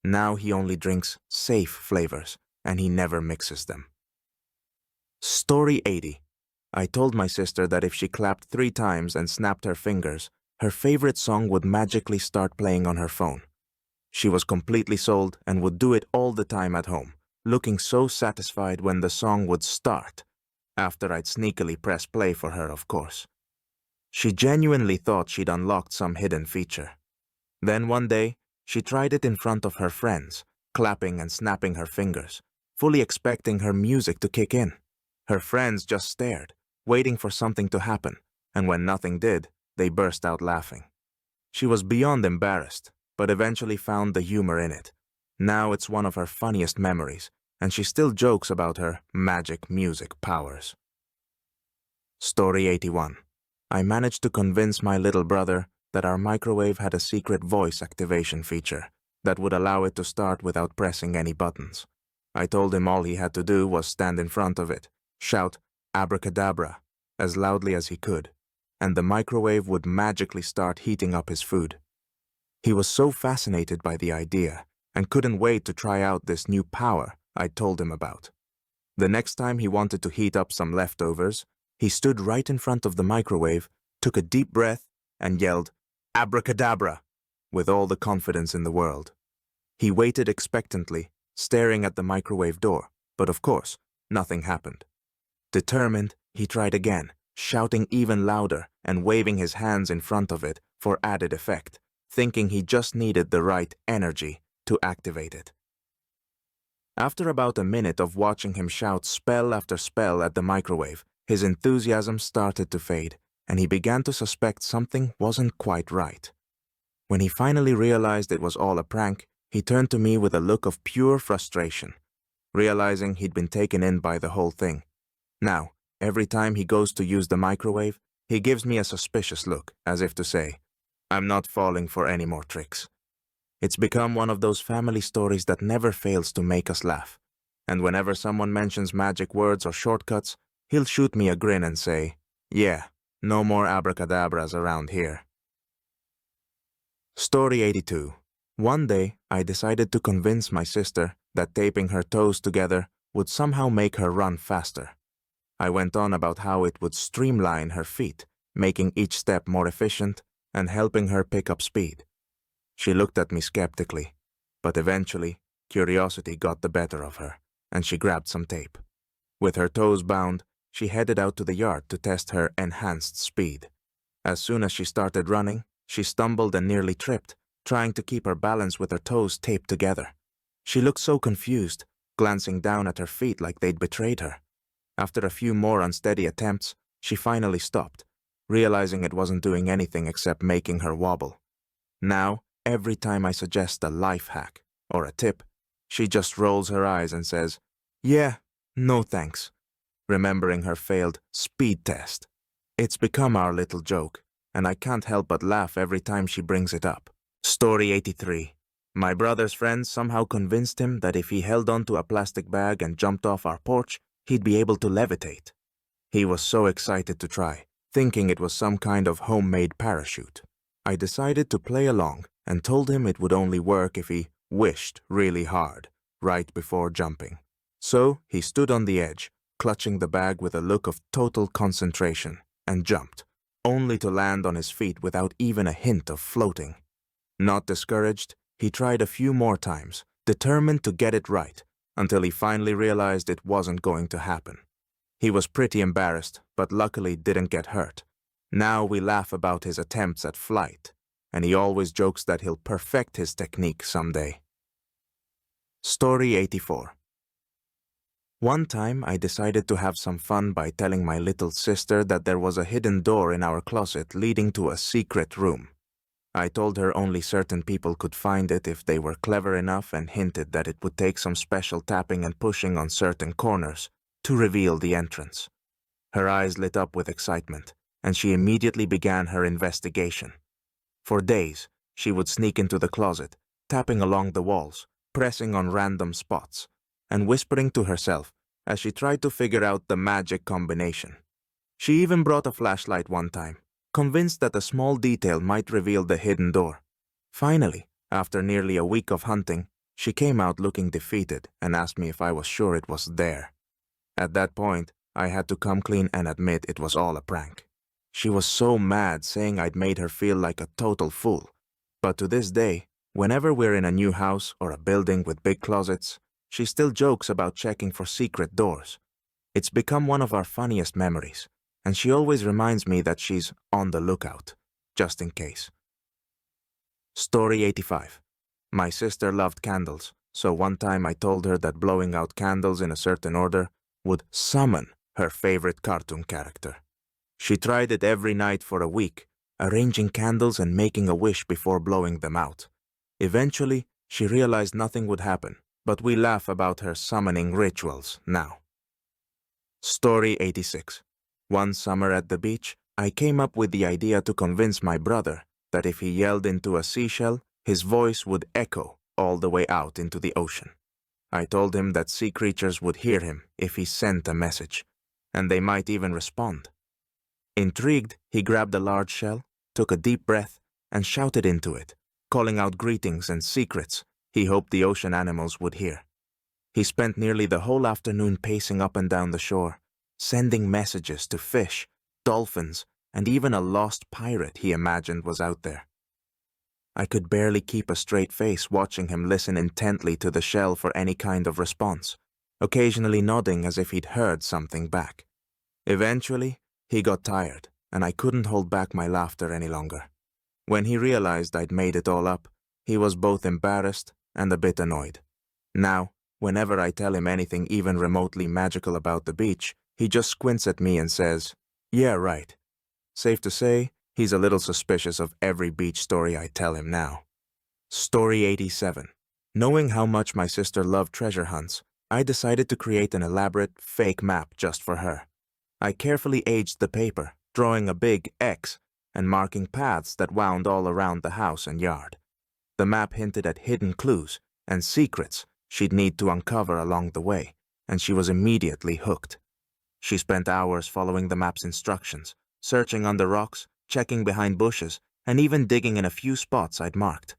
[SPEAKER 1] Now he only drinks safe flavors, and he never mixes them. Story 80. I told my sister that if she clapped 3 times and snapped her fingers, her favorite song would magically start playing on her phone. She was completely sold and would do it all the time at home, looking so satisfied when the song would start, after I'd sneakily press play for her, of course. She genuinely thought she'd unlocked some hidden feature. Then one day, she tried it in front of her friends, clapping and snapping her fingers, fully expecting her music to kick in. Her friends just stared, waiting for something to happen, and when nothing did, they burst out laughing. She was beyond embarrassed, but eventually found the humor in it. Now it's one of her funniest memories, and she still jokes about her magic music powers. Story 81. I managed to convince my little brother that our microwave had a secret voice activation feature that would allow it to start without pressing any buttons. I told him all he had to do was stand in front of it, shout abracadabra as loudly as he could, and the microwave would magically start heating up his food. He was so fascinated by the idea and couldn't wait to try out this new power I'd told him about. The next time he wanted to heat up some leftovers, he stood right in front of the microwave, took a deep breath, and yelled, "Abracadabra!" with all the confidence in the world. He waited expectantly, staring at the microwave door, but of course, nothing happened. Determined, he tried again, shouting even louder and waving his hands in front of it for added effect, thinking he just needed the right energy to activate it. After about a minute of watching him shout spell after spell at the microwave, his enthusiasm started to fade, and he began to suspect something wasn't quite right. When he finally realized it was all a prank, he turned to me with a look of pure frustration, realizing he'd been taken in by the whole thing. Now, every time he goes to use the microwave, he gives me a suspicious look, as if to say, "I'm not falling for any more tricks." It's become one of those family stories that never fails to make us laugh, and whenever someone mentions magic words or shortcuts, he'll shoot me a grin and say, "Yeah, no more abracadabras around here." Story 82. One day, I decided to convince my sister that taping her toes together would somehow make her run faster. I went on about how it would streamline her feet, making each step more efficient and helping her pick up speed. She looked at me skeptically, but eventually, curiosity got the better of her, and she grabbed some tape. With her toes bound, she headed out to the yard to test her enhanced speed. As soon as she started running, she stumbled and nearly tripped, trying to keep her balance with her toes taped together. She looked so confused, glancing down at her feet like they'd betrayed her. After a few more unsteady attempts, she finally stopped, realizing it wasn't doing anything except making her wobble. Now, every time I suggest a life hack or a tip, she just rolls her eyes and says, "Yeah, no thanks," remembering her failed speed test. It's become our little joke, and I can't help but laugh every time she brings it up. Story 83. My brother's friends somehow convinced him that if he held onto a plastic bag and jumped off our porch, he'd be able to levitate. He was so excited to try, thinking it was some kind of homemade parachute. I decided to play along and told him it would only work if he wished really hard, right before jumping. So he stood on the edge, clutching the bag with a look of total concentration, and jumped, only to land on his feet without even a hint of floating. Not discouraged, he tried a few more times, determined to get it right, until he finally realized it wasn't going to happen. He was pretty embarrassed, but luckily didn't get hurt. Now we laugh about his attempts at flight, and he always jokes that he'll perfect his technique someday. Story 84. One time I decided to have some fun by telling my little sister that there was a hidden door in our closet leading to a secret room. I told her only certain people could find it if they were clever enough and hinted that it would take some special tapping and pushing on certain corners to reveal the entrance. Her eyes lit up with excitement, and she immediately began her investigation. For days, she would sneak into the closet, tapping along the walls, pressing on random spots, and whispering to herself as she tried to figure out the magic combination. She even brought a flashlight one time, convinced that a small detail might reveal the hidden door. Finally, after nearly a week of hunting, she came out looking defeated and asked me if I was sure it was there. At that point, I had to come clean and admit it was all a prank. She was so mad, saying I'd made her feel like a total fool. But to this day, whenever we're in a new house or a building with big closets, she still jokes about checking for secret doors. It's become one of our funniest memories, and she always reminds me that she's on the lookout, just in case. Story 85. My sister loved candles, so one time I told her that blowing out candles in a certain order would summon her favorite cartoon character. She tried it every night for a week, arranging candles and making a wish before blowing them out. Eventually, she realized nothing would happen, but we laugh about her summoning rituals now. Story 86. One summer at the beach, I came up with the idea to convince my brother that if he yelled into a seashell, his voice would echo all the way out into the ocean. I told him that sea creatures would hear him if he sent a message, and they might even respond. Intrigued, he grabbed a large shell, took a deep breath, and shouted into it, calling out greetings and secrets he hoped the ocean animals would hear. He spent nearly the whole afternoon pacing up and down the shore, sending messages to fish, dolphins, and even a lost pirate he imagined was out there. I could barely keep a straight face watching him listen intently to the shell for any kind of response, occasionally nodding as if he'd heard something back. Eventually, he got tired, and I couldn't hold back my laughter any longer. When he realized I'd made it all up, he was both embarrassed and a bit annoyed. Now, whenever I tell him anything even remotely magical about the beach, he just squints at me and says, "Yeah, right." Safe to say, he's a little suspicious of every beach story I tell him now. Story 87. Knowing how much my sister loved treasure hunts, I decided to create an elaborate, fake map just for her. I carefully aged the paper, drawing a big X and marking paths that wound all around the house and yard. The map hinted at hidden clues and secrets she'd need to uncover along the way, and she was immediately hooked. She spent hours following the map's instructions, searching under rocks, checking behind bushes, and even digging in a few spots I'd marked.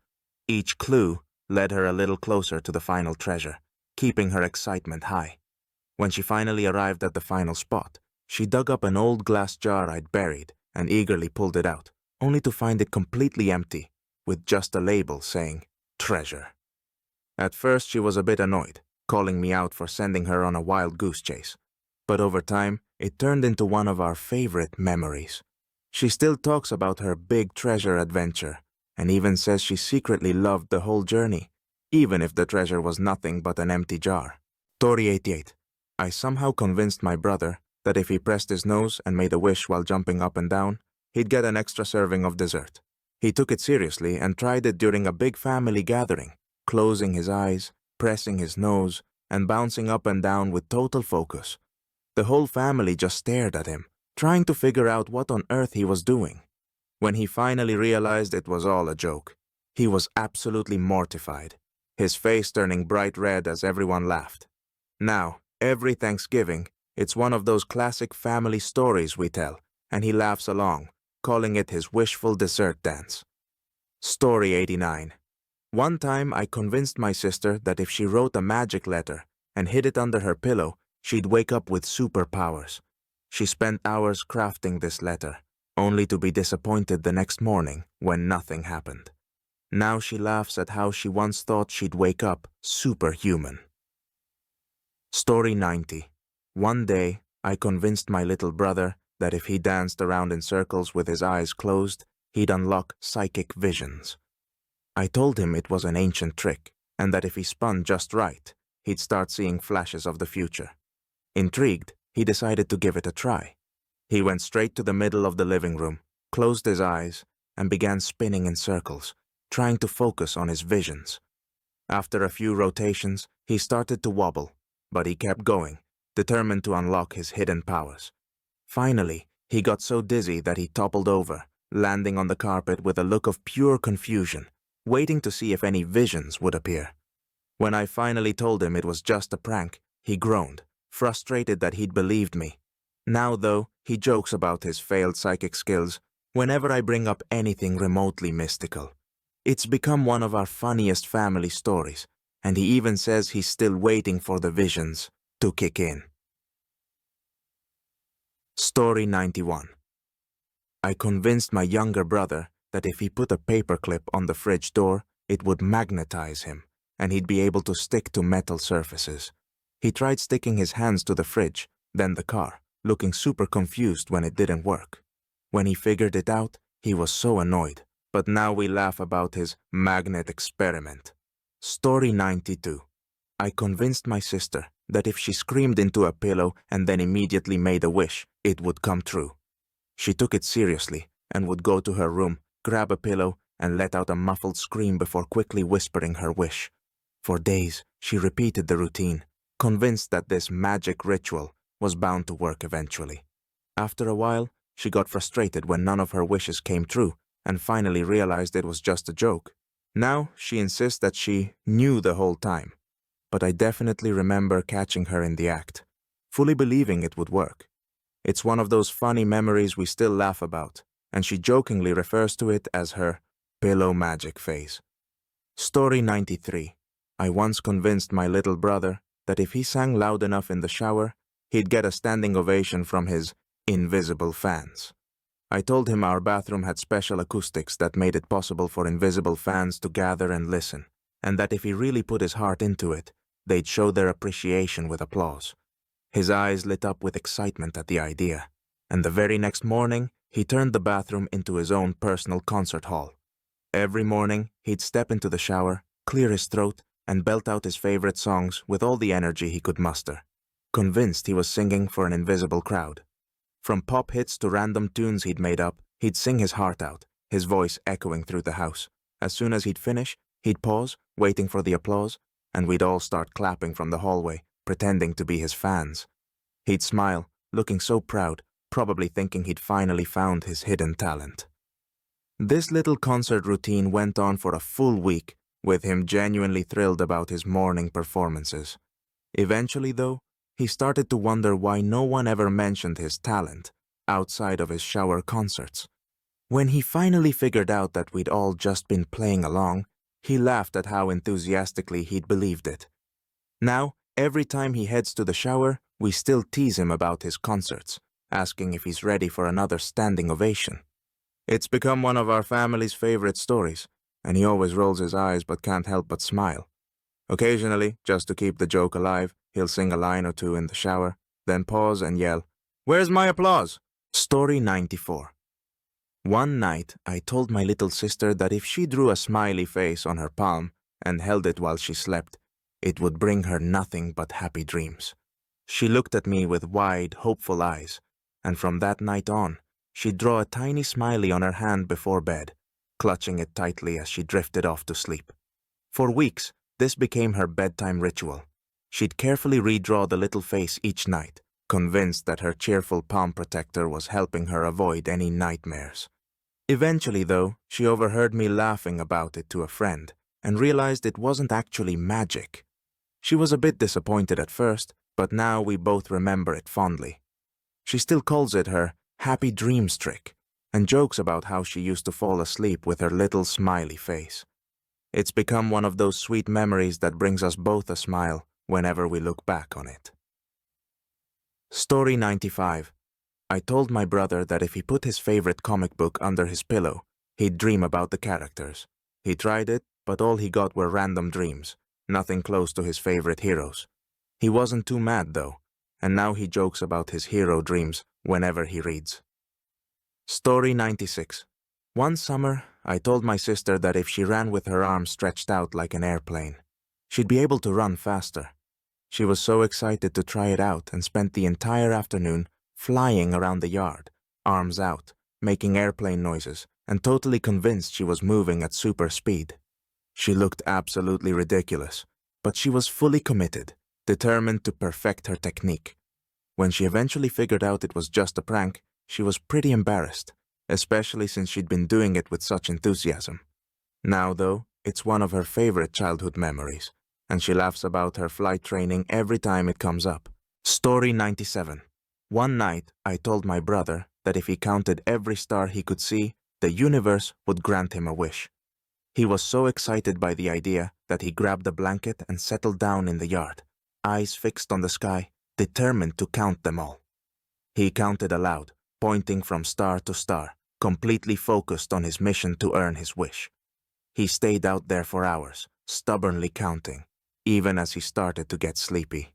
[SPEAKER 1] Each clue led her a little closer to the final treasure, keeping her excitement high. When she finally arrived at the final spot, she dug up an old glass jar I'd buried and eagerly pulled it out, only to find it completely empty, with just a label saying, "Treasure." At first she was a bit annoyed, calling me out for sending her on a wild goose chase. But over time, it turned into one of our favorite memories. She still talks about her big treasure adventure, and even says she secretly loved the whole journey, even if the treasure was nothing but an empty jar. Story 88. I somehow convinced my brother that if he pressed his nose and made a wish while jumping up and down, he'd get an extra serving of dessert. He took it seriously and tried it during a big family gathering, closing his eyes, pressing his nose, and bouncing up and down with total focus. The whole family just stared at him, trying to figure out what on earth he was doing. When he finally realized it was all a joke, he was absolutely mortified, his face turning bright red as everyone laughed. Now, every Thanksgiving, it's one of those classic family stories we tell, and he laughs along, calling it his wishful dessert dance. Story 89. One time I convinced my sister that if she wrote a magic letter and hid it under her pillow, she'd wake up with superpowers. She spent hours crafting this letter, only to be disappointed the next morning when nothing happened. Now she laughs at how she once thought she'd wake up superhuman. Story 90. One day, I convinced my little brother that if he danced around in circles with his eyes closed, he'd unlock psychic visions. I told him it was an ancient trick, and that if he spun just right, he'd start seeing flashes of the future. Intrigued, he decided to give it a try. He went straight to the middle of the living room, closed his eyes, and began spinning in circles, trying to focus on his visions. After a few rotations, he started to wobble, but he kept going, determined to unlock his hidden powers. Finally, he got so dizzy that he toppled over, landing on the carpet with a look of pure confusion, waiting to see if any visions would appear. When I finally told him it was just a prank, he groaned, frustrated that he'd believed me. Now, though, he jokes about his failed psychic skills whenever I bring up anything remotely mystical. It's become one of our funniest family stories, and he even says he's still waiting for the visions to kick in. Story 91. I convinced my younger brother that if he put a paperclip on the fridge door, it would magnetize him, and he'd be able to stick to metal surfaces. He tried sticking his hands to the fridge, then the car, looking super confused when it didn't work. When he figured it out, he was so annoyed, but now we laugh about his magnet experiment. Story 92. I convinced my sister that if she screamed into a pillow and then immediately made a wish, it would come true. She took it seriously and would go to her room, grab a pillow, and let out a muffled scream before quickly whispering her wish. For days, she repeated the routine, convinced that this magic ritual was bound to work eventually. After a while, she got frustrated when none of her wishes came true and finally realized it was just a joke. Now, she insists that she knew the whole time. but I definitely remember catching her in the act, fully believing it would work. It's one of those funny memories we still laugh about, and she jokingly refers to it as her pillow magic phase. Story 93. I once convinced my little brother that if he sang loud enough in the shower, he'd get a standing ovation from his invisible fans. I told him our bathroom had special acoustics that made it possible for invisible fans to gather and listen, and that if he really put his heart into it, they'd show their appreciation with applause. His eyes lit up with excitement at the idea, and the very next morning, he turned the bathroom into his own personal concert hall. Every morning, he'd step into the shower, clear his throat, and belt out his favorite songs with all the energy he could muster, convinced he was singing for an invisible crowd. From pop hits to random tunes he'd made up, he'd sing his heart out, his voice echoing through the house. As soon as he'd finish, he'd pause, waiting for the applause, and we'd all start clapping from the hallway, pretending to be his fans. He'd smile, looking so proud, probably thinking he'd finally found his hidden talent. This little concert routine went on for a full week, with him genuinely thrilled about his morning performances. Eventually, though, he started to wonder why no one ever mentioned his talent outside of his shower concerts. When he finally figured out that we'd all just been playing along, he laughed at how enthusiastically he'd believed it. Now, every time he heads to the shower, we still tease him about his concerts, asking if he's ready for another standing ovation. It's become one of our family's favorite stories, and he always rolls his eyes but can't help but smile. Occasionally, just to keep the joke alive, he'll sing a line or two in the shower, then pause and yell, "Where's my applause?" Story 94. One night, I told my little sister that if she drew a smiley face on her palm and held it while she slept, it would bring her nothing but happy dreams. She looked at me with wide, hopeful eyes, and from that night on, she'd draw a tiny smiley on her hand before bed, clutching it tightly as she drifted off to sleep. For weeks, this became her bedtime ritual. She'd carefully redraw the little face each night, convinced that her cheerful palm protector was helping her avoid any nightmares. Eventually, though, she overheard me laughing about it to a friend and realized it wasn't actually magic. She was a bit disappointed at first, but now we both remember it fondly. She still calls it her happy dreams trick and jokes about how she used to fall asleep with her little smiley face. It's become one of those sweet memories that brings us both a smile whenever we look back on it. Story 95. I told my brother that if he put his favorite comic book under his pillow, he'd dream about the characters. He tried it, but all he got were random dreams, nothing close to his favorite heroes. He wasn't too mad, though, and now he jokes about his hero dreams whenever he reads. Story 96. One summer, I told my sister that if she ran with her arms stretched out like an airplane, she'd be able to run faster. She was so excited to try it out and spent the entire afternoon flying around the yard, arms out, making airplane noises, and totally convinced she was moving at super speed. She looked absolutely ridiculous, but she was fully committed, determined to perfect her technique. When she eventually figured out it was just a prank, she was pretty embarrassed, especially since she'd been doing it with such enthusiasm. Now, though, it's one of her favorite childhood memories, and she laughs about her flight training every time it comes up. Story 97. One night, I told my brother that if he counted every star he could see, the universe would grant him a wish. He was so excited by the idea that he grabbed a blanket and settled down in the yard, eyes fixed on the sky, determined to count them all. He counted aloud, pointing from star to star, completely focused on his mission to earn his wish. He stayed out there for hours, stubbornly counting, even as he started to get sleepy.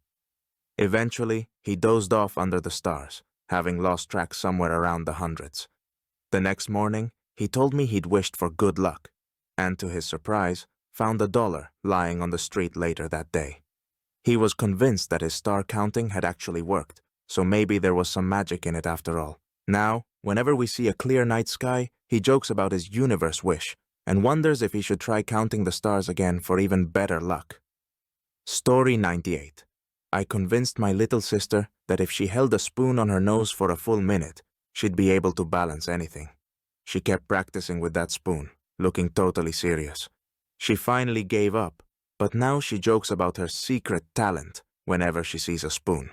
[SPEAKER 1] Eventually, he dozed off under the stars, having lost track somewhere around the hundreds. The next morning, he told me he'd wished for good luck, and to his surprise, found $1 lying on the street later that day. He was convinced that his star counting had actually worked, so maybe there was some magic in it after all. Now, whenever we see a clear night sky, he jokes about his universe wish and wonders if he should try counting the stars again for even better luck. Story 98. I convinced my little sister that if she held a spoon on her nose for a full minute, she'd be able to balance anything. She kept practicing with that spoon, looking totally serious. She finally gave up, but now she jokes about her secret talent whenever she sees a spoon.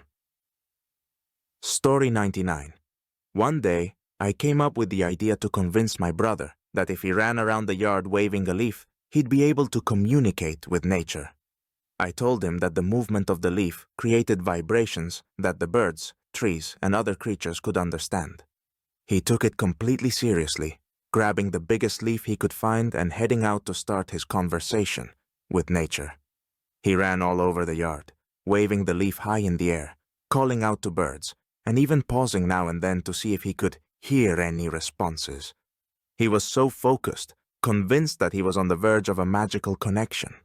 [SPEAKER 1] Story 99. One day, I came up with the idea to convince my brother that if he ran around the yard waving a leaf, he'd be able to communicate with nature. I told him that the movement of the leaf created vibrations that the birds, trees, and other creatures could understand. He took it completely seriously, grabbing the biggest leaf he could find and heading out to start his conversation with nature. He ran all over the yard, waving the leaf high in the air, calling out to birds, and even pausing now and then to see if he could hear any responses. He was so focused, convinced that he was on the verge of a magical connection.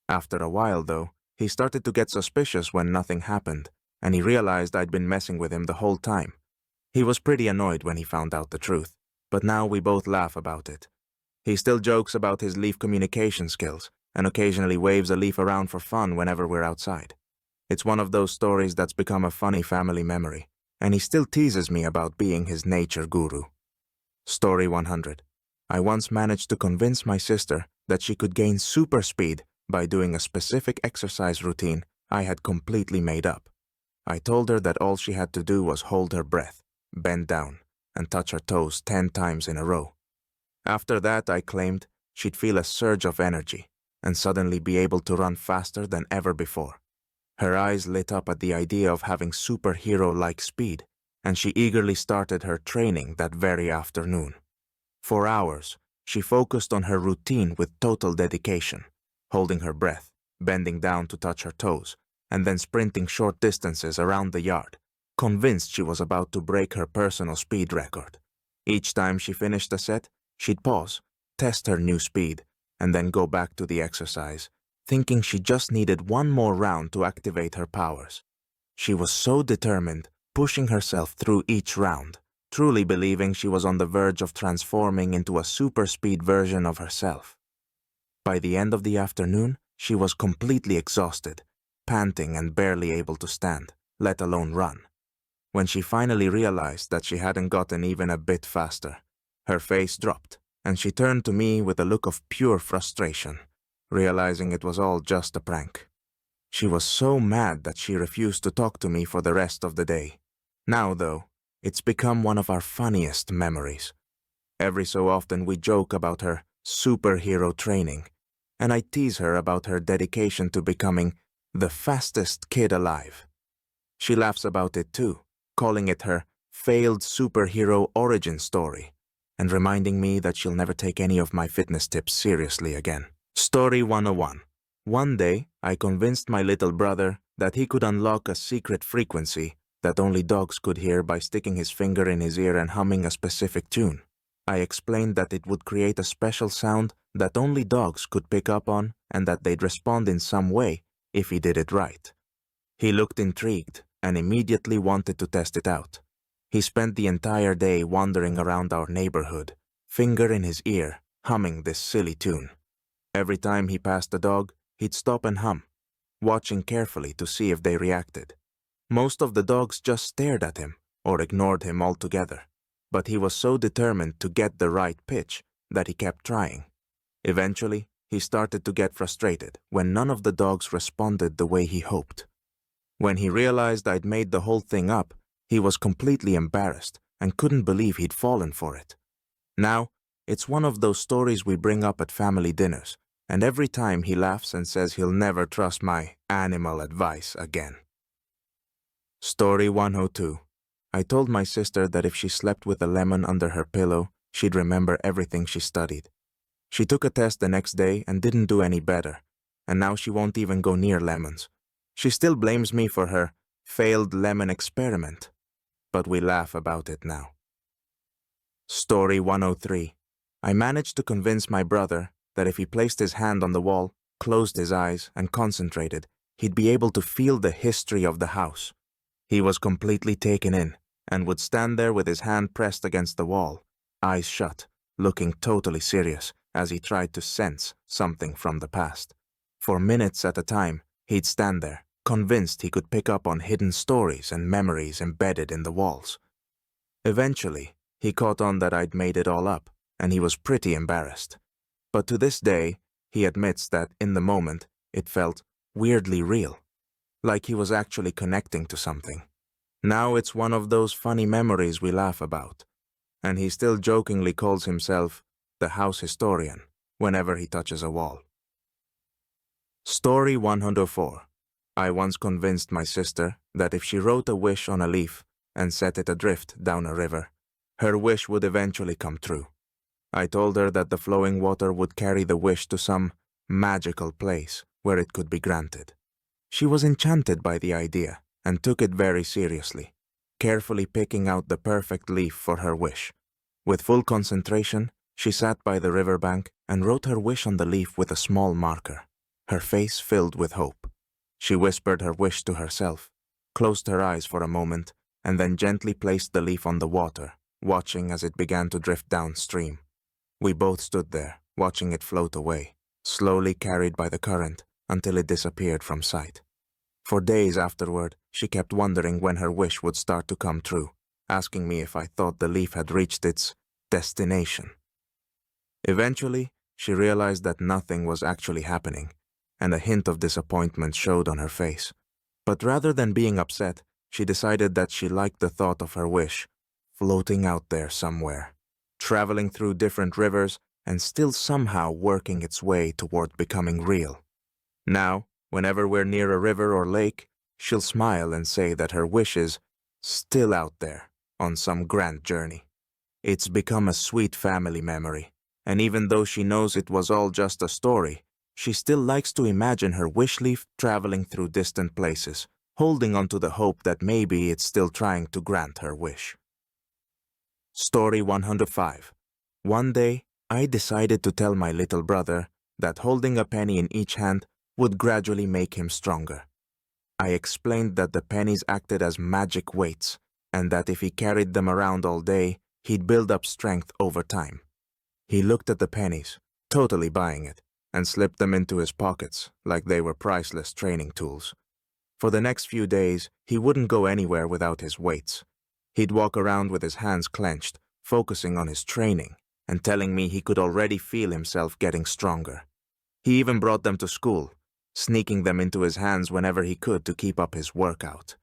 [SPEAKER 1] After a while, though, he started to get suspicious when nothing happened, and he realized I'd been messing with him the whole time. He was pretty annoyed when he found out the truth, but now we both laugh about it. He still jokes about his leaf communication skills, and occasionally waves a leaf around for fun whenever we're outside. It's one of those stories that's become a funny family memory, and he still teases me about being his nature guru. Story 100. I once managed to convince my sister that she could gain super speed by doing a specific exercise routine I had completely made up. I told her that all she had to do was hold her breath, bend down, and touch her toes 10 times in a row. After that, I claimed she'd feel a surge of energy and suddenly be able to run faster than ever before. Her eyes lit up at the idea of having superhero-like speed, and she eagerly started her training that very afternoon. For hours, she focused on her routine with total dedication, holding her breath, bending down to touch her toes, and then sprinting short distances around the yard, convinced she was about to break her personal speed record. Each time she finished a set, she'd pause, test her new speed, and then go back to the exercise, thinking she just needed one more round to activate her powers. She was so determined, pushing herself through each round, truly believing she was on the verge of transforming into a super speed version of herself. By the end of the afternoon, she was completely exhausted, panting and barely able to stand, let alone run. When she finally realized that she hadn't gotten even a bit faster, her face dropped, and she turned to me with a look of pure frustration, realizing it was all just a prank. She was so mad that she refused to talk to me for the rest of the day. Now, though, it's become one of our funniest memories. Every so often we joke about her superhero training, and I tease her about her dedication to becoming the fastest kid alive. She laughs about it too, calling it her failed superhero origin story, and reminding me that she'll never take any of my fitness tips seriously again. Story 101. One day, I convinced my little brother that he could unlock a secret frequency that only dogs could hear by sticking his finger in his ear and humming a specific tune. I explained that it would create a special sound that only dogs could pick up on and that they'd respond in some way if he did it right. He looked intrigued and immediately wanted to test it out. He spent the entire day wandering around our neighborhood, finger in his ear, humming this silly tune. Every time he passed a dog, he'd stop and hum, watching carefully to see if they reacted. Most of the dogs just stared at him or ignored him altogether, but he was so determined to get the right pitch that he kept trying. Eventually, he started to get frustrated when none of the dogs responded the way he hoped. When he realized I'd made the whole thing up, he was completely embarrassed and couldn't believe he'd fallen for it. Now, it's one of those stories we bring up at family dinners, and every time he laughs and says he'll never trust my animal advice again. Story 102. I told my sister that if she slept with a lemon under her pillow, she'd remember everything she studied. She took a test the next day and didn't do any better, and now she won't even go near lemons. She still blames me for her failed lemon experiment, but we laugh about it now. Story 103. I managed to convince my brother that if he placed his hand on the wall, closed his eyes, and concentrated, he'd be able to feel the history of the house. He was completely taken in, and would stand there with his hand pressed against the wall, eyes shut, looking totally serious as he tried to sense something from the past. For minutes at a time, he'd stand there, convinced he could pick up on hidden stories and memories embedded in the walls. Eventually, he caught on that I'd made it all up, and he was pretty embarrassed. But to this day, he admits that, in the moment, it felt weirdly real, like he was actually connecting to something. Now it's one of those funny memories we laugh about, and he still jokingly calls himself the house historian whenever he touches a wall. Story 104. I once convinced my sister that if she wrote a wish on a leaf and set it adrift down a river, her wish would eventually come true. I told her that the flowing water would carry the wish to some magical place where it could be granted. She was enchanted by the idea and took it very seriously, carefully picking out the perfect leaf for her wish. With full concentration, she sat by the riverbank and wrote her wish on the leaf with a small marker, her face filled with hope. She whispered her wish to herself, closed her eyes for a moment, and then gently placed the leaf on the water, watching as it began to drift downstream. We both stood there, watching it float away, slowly carried by the current, until it disappeared from sight. For days afterward, she kept wondering when her wish would start to come true, asking me if I thought the leaf had reached its destination. Eventually, she realized that nothing was actually happening, and a hint of disappointment showed on her face. But rather than being upset, she decided that she liked the thought of her wish floating out there somewhere, traveling through different rivers and still somehow working its way toward becoming real. Now, whenever we're near a river or lake, she'll smile and say that her wish is still out there on some grand journey. It's become a sweet family memory, and even though she knows it was all just a story, she still likes to imagine her wish leaf traveling through distant places, holding on to the hope that maybe it's still trying to grant her wish. Story 105. One day, I decided to tell my little brother that holding a penny in each hand would gradually make him stronger. I explained that the pennies acted as magic weights, and that if he carried them around all day, he'd build up strength over time. He looked at the pennies, totally buying it, and slipped them into his pockets like they were priceless training tools. For the next few days, he wouldn't go anywhere without his weights. He'd walk around with his hands clenched, focusing on his training, and telling me he could already feel himself getting stronger. He even brought them to school, sneaking them into his hands whenever he could to keep up his workout.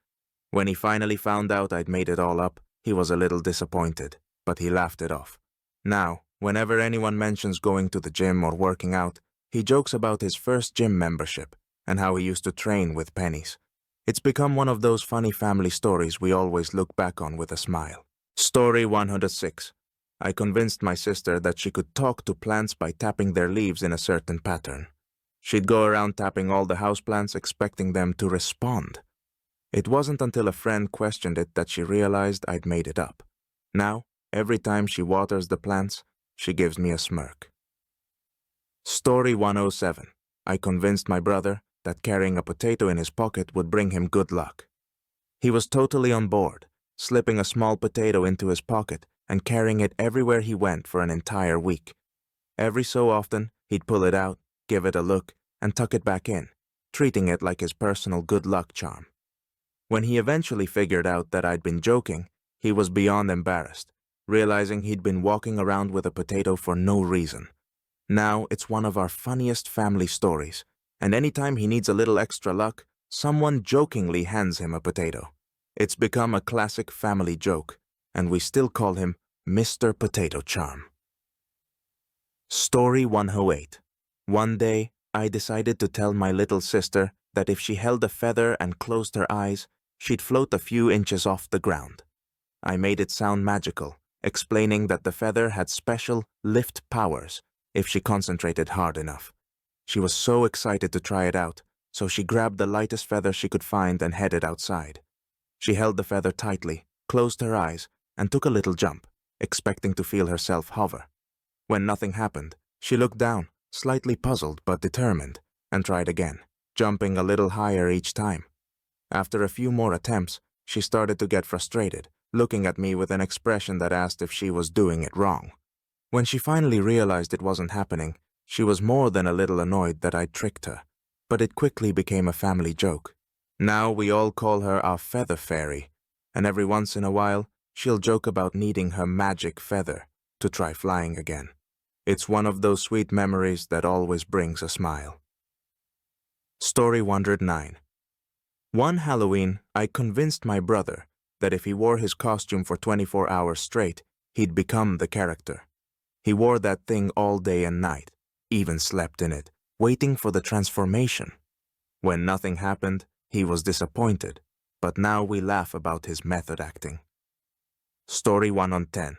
[SPEAKER 1] When he finally found out I'd made it all up, he was a little disappointed, but he laughed it off. Now, whenever anyone mentions going to the gym or working out, he jokes about his first gym membership and how he used to train with pennies. It's become one of those funny family stories we always look back on with a smile. Story 106. I convinced my sister that she could talk to plants by tapping their leaves in a certain pattern. She'd go around tapping all the houseplants, expecting them to respond. It wasn't until a friend questioned it that she realized I'd made it up. Now, every time she waters the plants, she gives me a smirk. Story 107. I convinced my brother that carrying a potato in his pocket would bring him good luck. He was totally on board, slipping a small potato into his pocket and carrying it everywhere he went for an entire week. Every so often, he'd pull it out, give it a look, and tuck it back in, treating it like his personal good luck charm. When he eventually figured out that I'd been joking, he was beyond embarrassed, realizing he'd been walking around with a potato for no reason. Now it's one of our funniest family stories, and anytime he needs a little extra luck, someone jokingly hands him a potato. It's become a classic family joke, and we still call him Mr. Potato Charm. Story 108. One day, I decided to tell my little sister that if she held a feather and closed her eyes, she'd float a few inches off the ground. I made it sound magical, explaining that the feather had special lift powers if she concentrated hard enough. She was so excited to try it out, so she grabbed the lightest feather she could find and headed outside. She held the feather tightly, closed her eyes, and took a little jump, expecting to feel herself hover. When nothing happened, she looked down, slightly puzzled but determined, and tried again, jumping a little higher each time. After a few more attempts, she started to get frustrated, looking at me with an expression that asked if she was doing it wrong. When she finally realized it wasn't happening, she was more than a little annoyed that I'd tricked her, but it quickly became a family joke. Now we all call her our feather fairy, and every once in a while, she'll joke about needing her magic feather to try flying again. It's one of those sweet memories that always brings a smile. Story 109. One Halloween, I convinced my brother that if he wore his costume for 24 hours straight, he'd become the character. He wore that thing all day and night, even slept in it, waiting for the transformation. When nothing happened, he was disappointed, but now we laugh about his method acting. Story 1 on 10.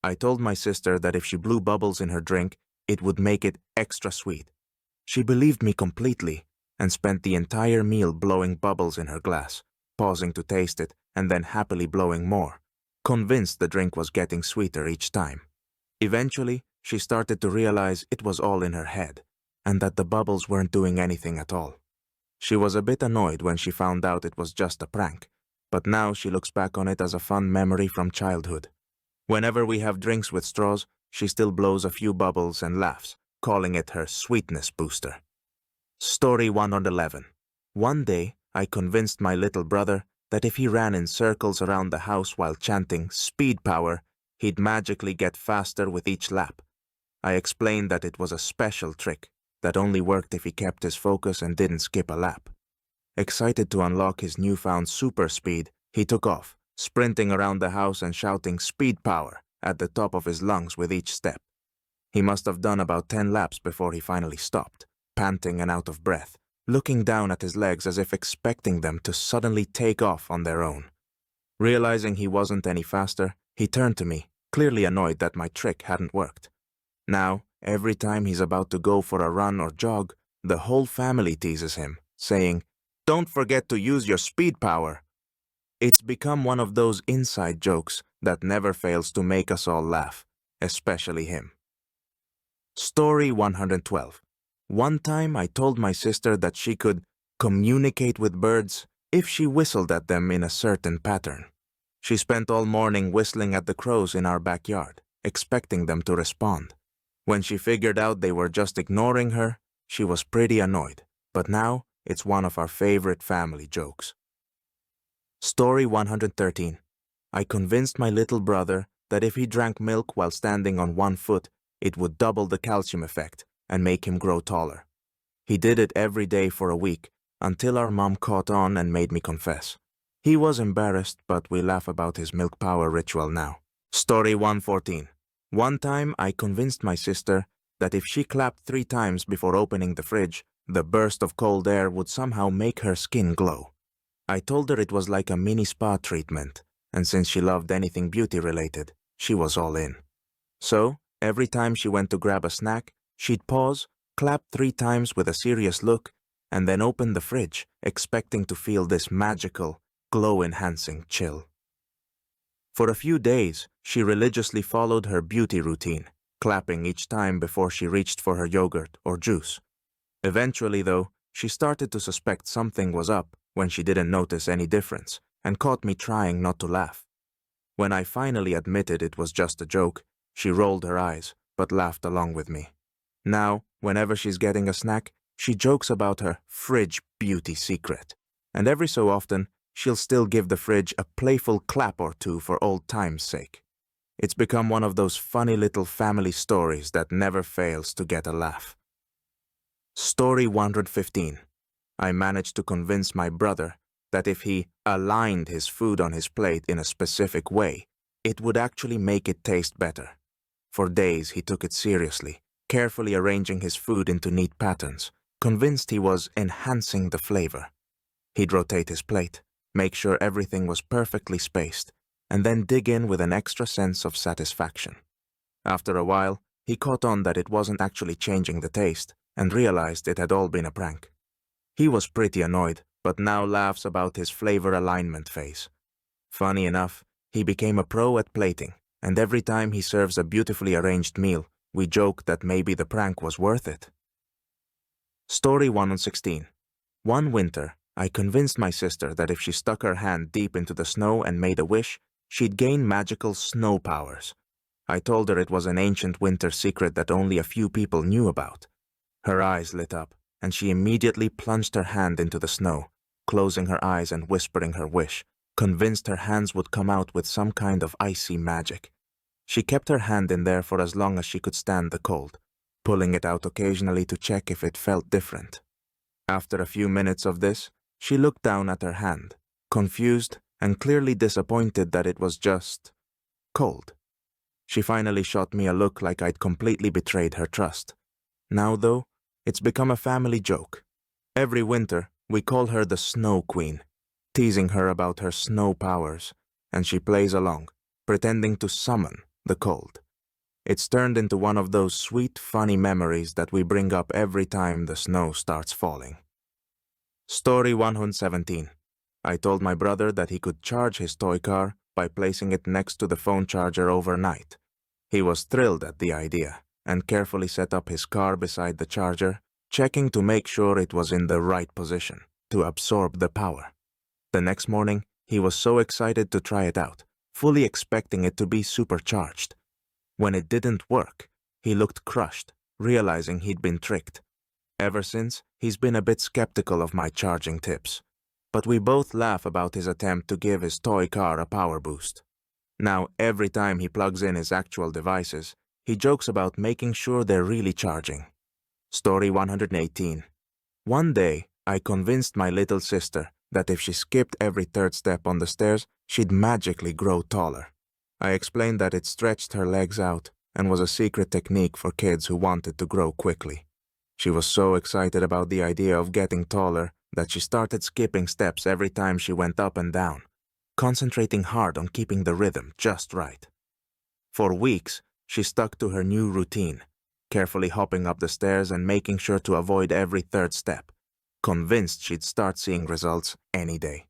[SPEAKER 1] I told my sister that if she blew bubbles in her drink, it would make it extra sweet. She believed me completely and spent the entire meal blowing bubbles in her glass, pausing to taste it and then happily blowing more, convinced the drink was getting sweeter each time. Eventually, she started to realize it was all in her head and that the bubbles weren't doing anything at all. She was a bit annoyed when she found out it was just a prank, but now she looks back on it as a fun memory from childhood. Whenever we have drinks with straws, she still blows a few bubbles and laughs, calling it her sweetness booster. Story 111. One day, I convinced my little brother that if he ran in circles around the house while chanting "speed power," he'd magically get faster with each lap. I explained that it was a special trick that only worked if he kept his focus and didn't skip a lap. Excited to unlock his newfound super speed, he took off, sprinting around the house and shouting "speed power" at the top of his lungs with each step. He must have done about 10 laps before he finally stopped, panting and out of breath, looking down at his legs as if expecting them to suddenly take off on their own. Realizing he wasn't any faster, he turned to me, clearly annoyed that my trick hadn't worked. Now, every time he's about to go for a run or jog, the whole family teases him, saying, "Don't forget to use your speed power." It's become one of those inside jokes that never fails to make us all laugh, especially him. Story 112. One time I told my sister that she could communicate with birds if she whistled at them in a certain pattern. She spent all morning whistling at the crows in our backyard, expecting them to respond. When she figured out they were just ignoring her, she was pretty annoyed, but now it's one of our favorite family jokes. Story 113. I convinced my little brother that if he drank milk while standing on one foot, it would double the calcium effect and make him grow taller. He did it every day for a week until our mom caught on and made me confess. He was embarrassed, but we laugh about his milk power ritual now. Story 114. One time I convinced my sister that if she clapped 3 times before opening the fridge, the burst of cold air would somehow make her skin glow. I told her it was like a mini spa treatment, and since she loved anything beauty-related, she was all in. So, every time she went to grab a snack, she'd pause, clap 3 times with a serious look, and then open the fridge, expecting to feel this magical, glow-enhancing chill. For a few days, she religiously followed her beauty routine, clapping each time before she reached for her yogurt or juice. Eventually, though, she started to suspect something was up when she didn't notice any difference, and caught me trying not to laugh. When I finally admitted it was just a joke, she rolled her eyes, but laughed along with me. Now, whenever she's getting a snack, she jokes about her fridge beauty secret, and every so often, she'll still give the fridge a playful clap or two for old time's sake. It's become one of those funny little family stories that never fails to get a laugh. Story 115. I managed to convince my brother that if he aligned his food on his plate in a specific way, it would actually make it taste better. For days he took it seriously, carefully arranging his food into neat patterns, convinced he was enhancing the flavor. He'd rotate his plate, make sure everything was perfectly spaced, and then dig in with an extra sense of satisfaction. After a while, he caught on that it wasn't actually changing the taste, and realized it had all been a prank. He was pretty annoyed, but now laughs about his flavor alignment phase. Funny enough, he became a pro at plating, and every time he serves a beautifully arranged meal, we joke that maybe the prank was worth it. Story 116. One winter, I convinced my sister that if she stuck her hand deep into the snow and made a wish, she'd gain magical snow powers. I told her it was an ancient winter secret that only a few people knew about. Her eyes lit up, and she immediately plunged her hand into the snow, closing her eyes and whispering her wish, convinced her hands would come out with some kind of icy magic. She kept her hand in there for as long as she could stand the cold, pulling it out occasionally to check if it felt different. After a few minutes of this, she looked down at her hand, confused and clearly disappointed that it was just cold. She finally shot me a look like I'd completely betrayed her trust. Now, though, it's become a family joke. Every winter, we call her the Snow Queen, teasing her about her snow powers, and she plays along, pretending to summon the cold. It's turned into one of those sweet, funny memories that we bring up every time the snow starts falling. Story 117. I told my brother that he could charge his toy car by placing it next to the phone charger overnight. He was thrilled at the idea and carefully set up his car beside the charger, checking to make sure it was in the right position to absorb the power. The next morning, he was so excited to try it out, fully expecting it to be supercharged. When it didn't work, he looked crushed, realizing he'd been tricked. Ever since, he's been a bit skeptical of my charging tips, but we both laugh about his attempt to give his toy car a power boost. Now, every time he plugs in his actual devices, he jokes about making sure they're really charging. Story 118. One day, I convinced my little sister that if she skipped every third step on the stairs, she'd magically grow taller. I explained that it stretched her legs out and was a secret technique for kids who wanted to grow quickly. She was so excited about the idea of getting taller that she started skipping steps every time she went up and down, concentrating hard on keeping the rhythm just right. For weeks, she stuck to her new routine, carefully hopping up the stairs and making sure to avoid every third step, convinced she'd start seeing results any day.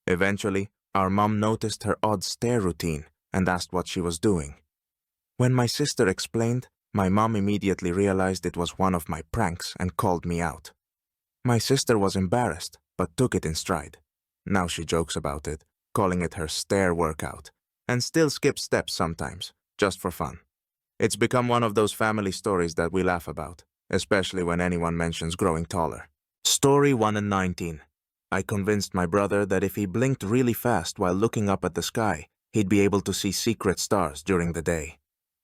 [SPEAKER 1] Eventually, our mom noticed her odd stair routine and asked what she was doing. When my sister explained, my mom immediately realized it was one of my pranks and called me out. My sister was embarrassed, but took it in stride. Now she jokes about it, calling it her stair workout, and still skips steps sometimes, just for fun. It's become one of those family stories that we laugh about, especially when anyone mentions growing taller. Story 119. I convinced my brother that if he blinked really fast while looking up at the sky, he'd be able to see secret stars during the day.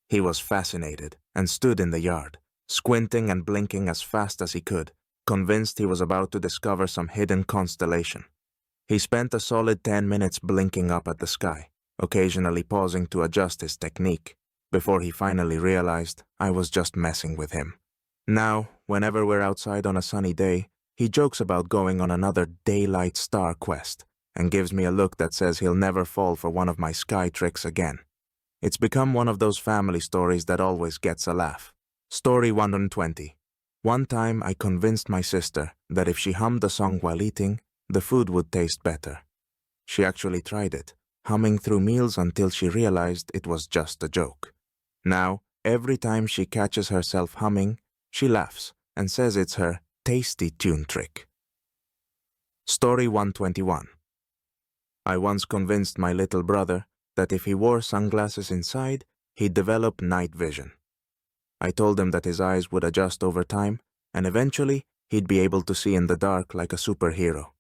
[SPEAKER 1] He was fascinated and stood in the yard, squinting and blinking as fast as he could, convinced he was about to discover some hidden constellation. He spent a solid 10 minutes blinking up at the sky, occasionally pausing to adjust his technique, before he finally realized I was just messing with him. Now, whenever we're outside on a sunny day, he jokes about going on another daylight star quest and gives me a look that says he'll never fall for one of my sky tricks again. It's become one of those family stories that always gets a laugh. Story 120. One time I convinced my sister that if she hummed a song while eating, the food would taste better. She actually tried it, humming through meals until she realized it was just a joke. Now, every time she catches herself humming, she laughs and says it's her tasty tune trick. Story 121. I once convinced my little brother that if he wore sunglasses inside, he'd develop night vision. I told him that his eyes would adjust over time, and eventually he'd be able to see in the dark like a superhero.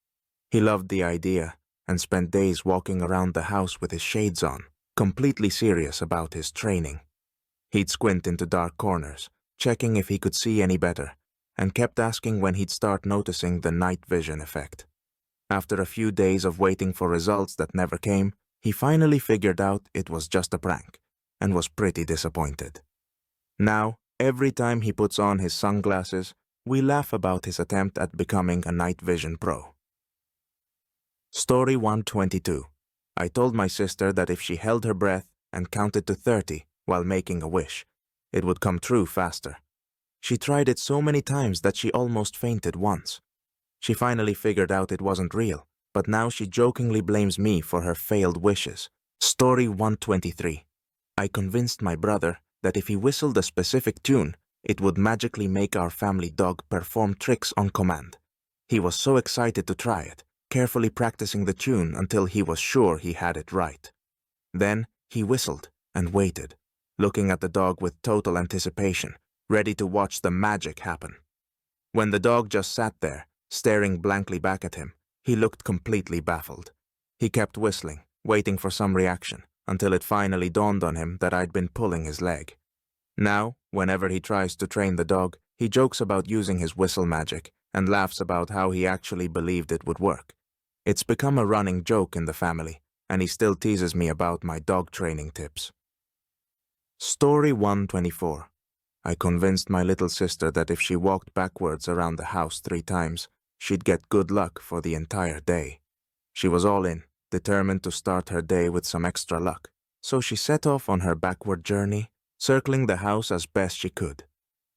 [SPEAKER 1] He loved the idea and spent days walking around the house with his shades on, completely serious about his training. He'd squint into dark corners, checking if he could see any better, and kept asking when he'd start noticing the night vision effect. After a few days of waiting for results that never came, he finally figured out it was just a prank, and was pretty disappointed. Now, every time he puts on his sunglasses, we laugh about his attempt at becoming a night vision pro. Story 122. I told my sister that if she held her breath and counted to 30 while making a wish, it would come true faster. She tried it so many times that she almost fainted once. She finally figured out it wasn't real, but now she jokingly blames me for her failed wishes. Story 123. I convinced my brother that if he whistled a specific tune, it would magically make our family dog perform tricks on command. He was so excited to try it, carefully practicing the tune until he was sure he had it right. Then he whistled and waited, looking at the dog with total anticipation, ready to watch the magic happen. When the dog just sat there, staring blankly back at him, he looked completely baffled. He kept whistling, waiting for some reaction, until it finally dawned on him that I'd been pulling his leg. Now, whenever he tries to train the dog, he jokes about using his whistle magic and laughs about how he actually believed it would work. It's become a running joke in the family, and he still teases me about my dog training tips. Story 124. I convinced my little sister that if she walked backwards around the house 3 times, she'd get good luck for the entire day. She was all in, determined to start her day with some extra luck, so she set off on her backward journey, circling the house as best she could.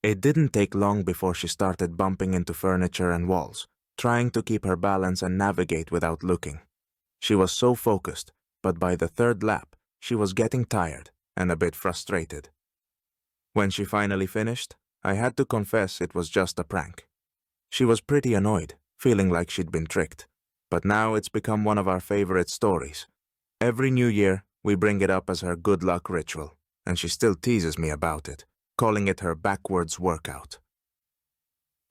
[SPEAKER 1] It didn't take long before she started bumping into furniture and walls, trying to keep her balance and navigate without looking. She was so focused, but by the 3rd lap, she was getting tired and a bit frustrated. When she finally finished, I had to confess it was just a prank. She was pretty annoyed, feeling like she'd been tricked, but now it's become one of our favorite stories. Every New Year, we bring it up as her good luck ritual, and she still teases me about it, calling it her backwards workout.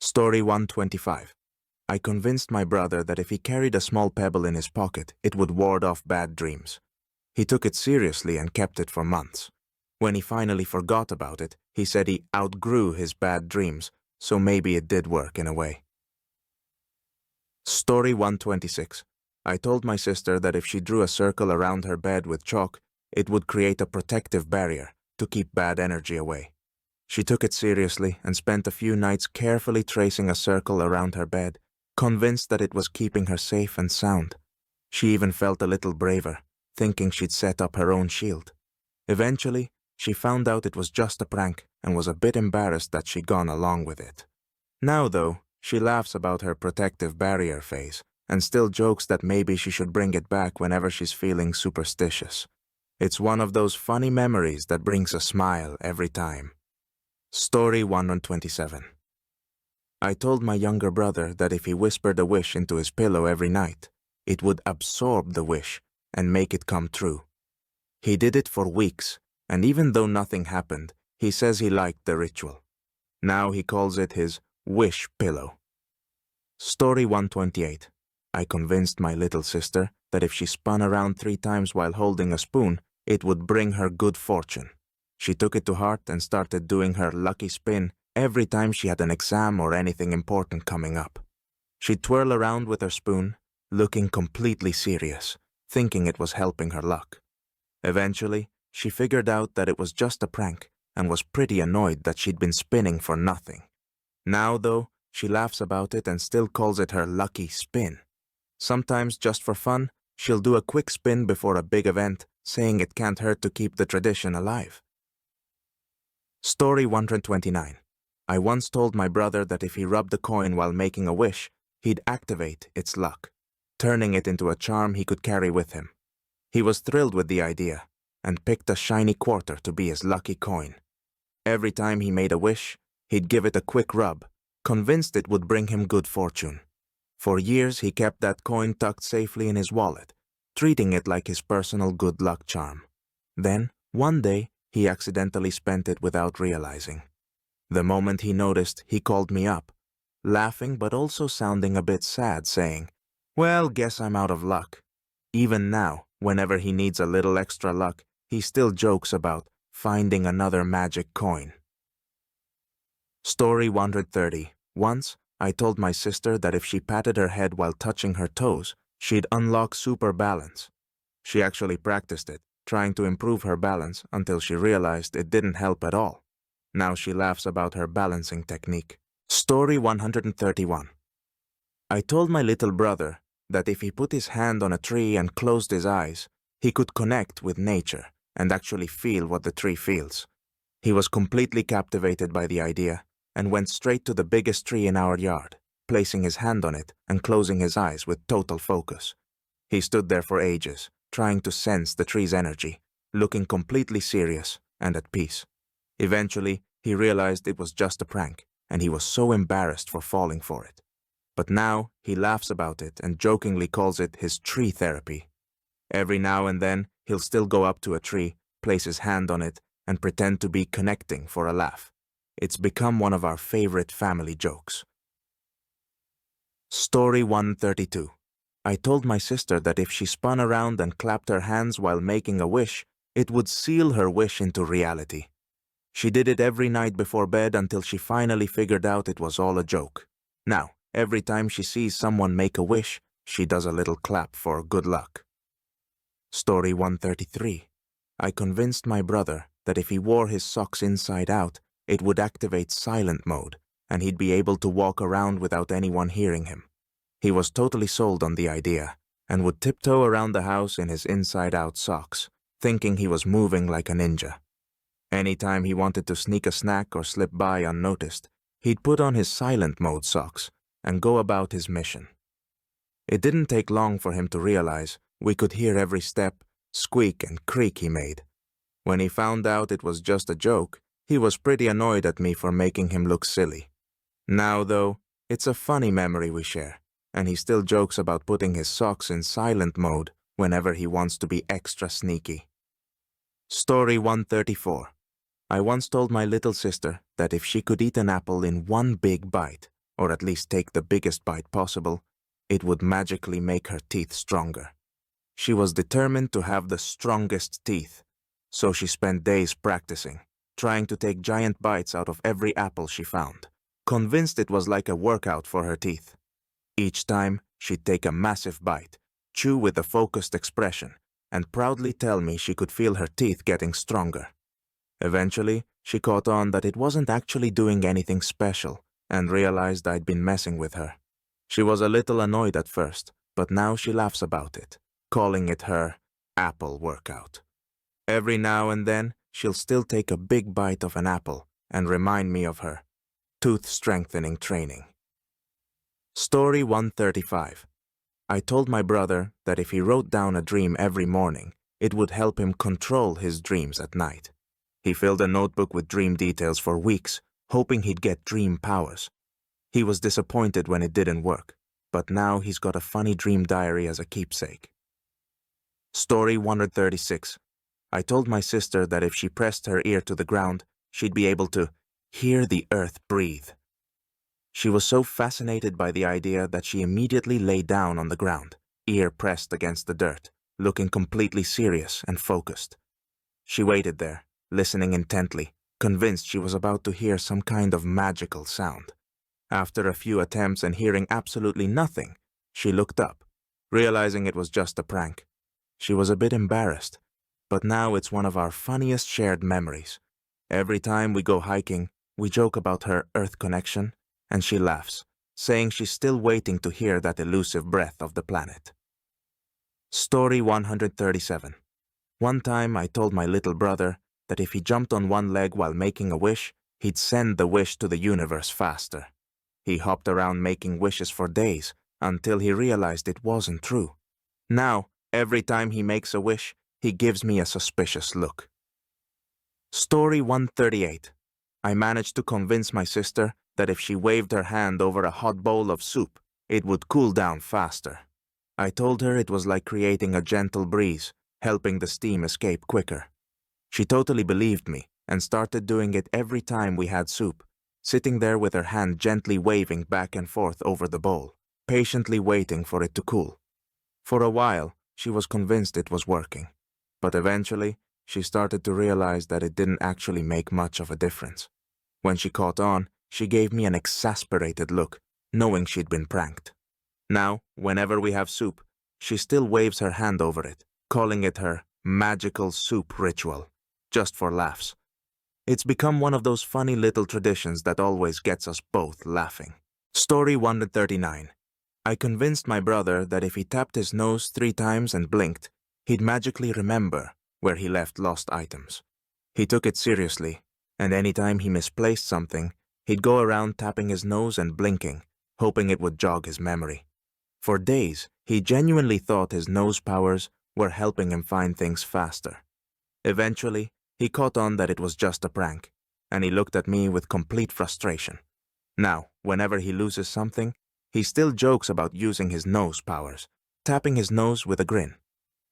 [SPEAKER 1] Story 125. I convinced my brother that if he carried a small pebble in his pocket, it would ward off bad dreams. He took it seriously and kept it for months. When he finally forgot about it, he said he outgrew his bad dreams, so maybe it did work in a way. Story 126. I told my sister that if she drew a circle around her bed with chalk, it would create a protective barrier to keep bad energy away. She took it seriously and spent a few nights carefully tracing a circle around her bed, convinced that it was keeping her safe and sound. She even felt a little braver, thinking she'd set up her own shield. Eventually, she found out it was just a prank and was a bit embarrassed that she'd gone along with it. Now, though, she laughs about her protective barrier phase and still jokes that maybe she should bring it back whenever she's feeling superstitious. It's one of those funny memories that brings a smile every time. Story 127. I told my younger brother that if he whispered a wish into his pillow every night, it would absorb the wish and make it come true. He did it for weeks, and even though nothing happened, he says he liked the ritual. Now he calls it his wish pillow. Story 128. I convinced my little sister that if she spun around 3 times while holding a spoon, it would bring her good fortune. She took it to heart and started doing her lucky spin every time she had an exam or anything important coming up. She'd twirl around with her spoon, looking completely serious, thinking it was helping her luck. Eventually, she figured out that it was just a prank and was pretty annoyed that she'd been spinning for nothing. Now, though, she laughs about it and still calls it her lucky spin. Sometimes, just for fun, she'll do a quick spin before a big event, saying it can't hurt to keep the tradition alive. Story 129. I once told my brother that if he rubbed a coin while making a wish, he'd activate its luck, turning it into a charm he could carry with him. He was thrilled with the idea and picked a shiny quarter to be his lucky coin. Every time he made a wish, he'd give it a quick rub, convinced it would bring him good fortune. For years, he kept that coin tucked safely in his wallet, treating it like his personal good luck charm. Then, one day, he accidentally spent it without realizing. The moment he noticed, he called me up, laughing but also sounding a bit sad, saying, "Well, guess I'm out of luck." Even now, whenever he needs a little extra luck, he still jokes about finding another magic coin. Story 130. Once, I told my sister that if she patted her head while touching her toes, she'd unlock super balance. She actually practiced it, trying to improve her balance until she realized it didn't help at all. Now she laughs about her balancing technique. Story 131. I told my little brother that if he put his hand on a tree and closed his eyes, he could connect with nature and actually feel what the tree feels. He was completely captivated by the idea and went straight to the biggest tree in our yard, placing his hand on it and closing his eyes with total focus. He stood there for ages, trying to sense the tree's energy, looking completely serious and at peace. Eventually, he realized it was just a prank, and he was so embarrassed for falling for it. But now, he laughs about it and jokingly calls it his tree therapy. Every now and then, he'll still go up to a tree, place his hand on it, and pretend to be connecting for a laugh. It's become one of our favorite family jokes. Story 132. I told my sister that if she spun around and clapped her hands while making a wish, it would seal her wish into reality. She did it every night before bed until she finally figured out it was all a joke. Now, every time she sees someone make a wish, she does a little clap for good luck. Story 133. I convinced my brother that if he wore his socks inside out, it would activate silent mode, and he'd be able to walk around without anyone hearing him. He was totally sold on the idea, and would tiptoe around the house in his inside-out socks, thinking he was moving like a ninja. Anytime he wanted to sneak a snack or slip by unnoticed, he'd put on his silent mode socks and go about his mission. It didn't take long for him to realize we could hear every step, squeak and creak he made. When he found out it was just a joke, he was pretty annoyed at me for making him look silly. Now, though, it's a funny memory we share, and he still jokes about putting his socks in silent mode whenever he wants to be extra sneaky. Story 134. I once told my little sister that if she could eat an apple in one big bite, or at least take the biggest bite possible, it would magically make her teeth stronger. She was determined to have the strongest teeth, so she spent days practicing, trying to take giant bites out of every apple she found, convinced it was like a workout for her teeth. Each time, she'd take a massive bite, chew with a focused expression, and proudly tell me she could feel her teeth getting stronger. Eventually, she caught on that it wasn't actually doing anything special, and realized I'd been messing with her. She was a little annoyed at first, but now she laughs about it, calling it her apple workout. Every now and then, she'll still take a big bite of an apple and remind me of her tooth-strengthening training. Story 135. I told my brother that if he wrote down a dream every morning, it would help him control his dreams at night. He filled a notebook with dream details for weeks, hoping he'd get dream powers. He was disappointed when it didn't work, but now he's got a funny dream diary as a keepsake. Story 136. I told my sister that if she pressed her ear to the ground, she'd be able to hear the earth breathe. She was so fascinated by the idea that she immediately lay down on the ground, ear pressed against the dirt, looking completely serious and focused. She waited there, listening intently, convinced she was about to hear some kind of magical sound. After a few attempts and hearing absolutely nothing, she looked up, realizing it was just a prank. She was a bit embarrassed, but now it's one of our funniest shared memories. Every time we go hiking, we joke about her earth connection, and she laughs, saying she's still waiting to hear that elusive breath of the planet. Story 137. One time I told my little brother that if he jumped on one leg while making a wish, he'd send the wish to the universe faster. He hopped around making wishes for days until he realized it wasn't true. Now, every time he makes a wish, he gives me a suspicious look. Story 138. I managed to convince my sister that if she waved her hand over a hot bowl of soup, it would cool down faster. I told her it was like creating a gentle breeze, helping the steam escape quicker. She totally believed me and started doing it every time we had soup, sitting there with her hand gently waving back and forth over the bowl, patiently waiting for it to cool. For a while, she was convinced it was working, but eventually, she started to realize that it didn't actually make much of a difference. When she caught on, she gave me an exasperated look, knowing she'd been pranked. Now, whenever we have soup, she still waves her hand over it, calling it her magical soup ritual, just for laughs. It's become one of those funny little traditions that always gets us both laughing. Story 139. I convinced my brother that if he tapped his nose 3 times and blinked, he'd magically remember where he left lost items. He took it seriously, and anytime he misplaced something, he'd go around tapping his nose and blinking, hoping it would jog his memory. For days, he genuinely thought his nose powers were helping him find things faster. Eventually, he caught on that it was just a prank, and he looked at me with complete frustration. Now, whenever he loses something, he still jokes about using his nose powers, tapping his nose with a grin.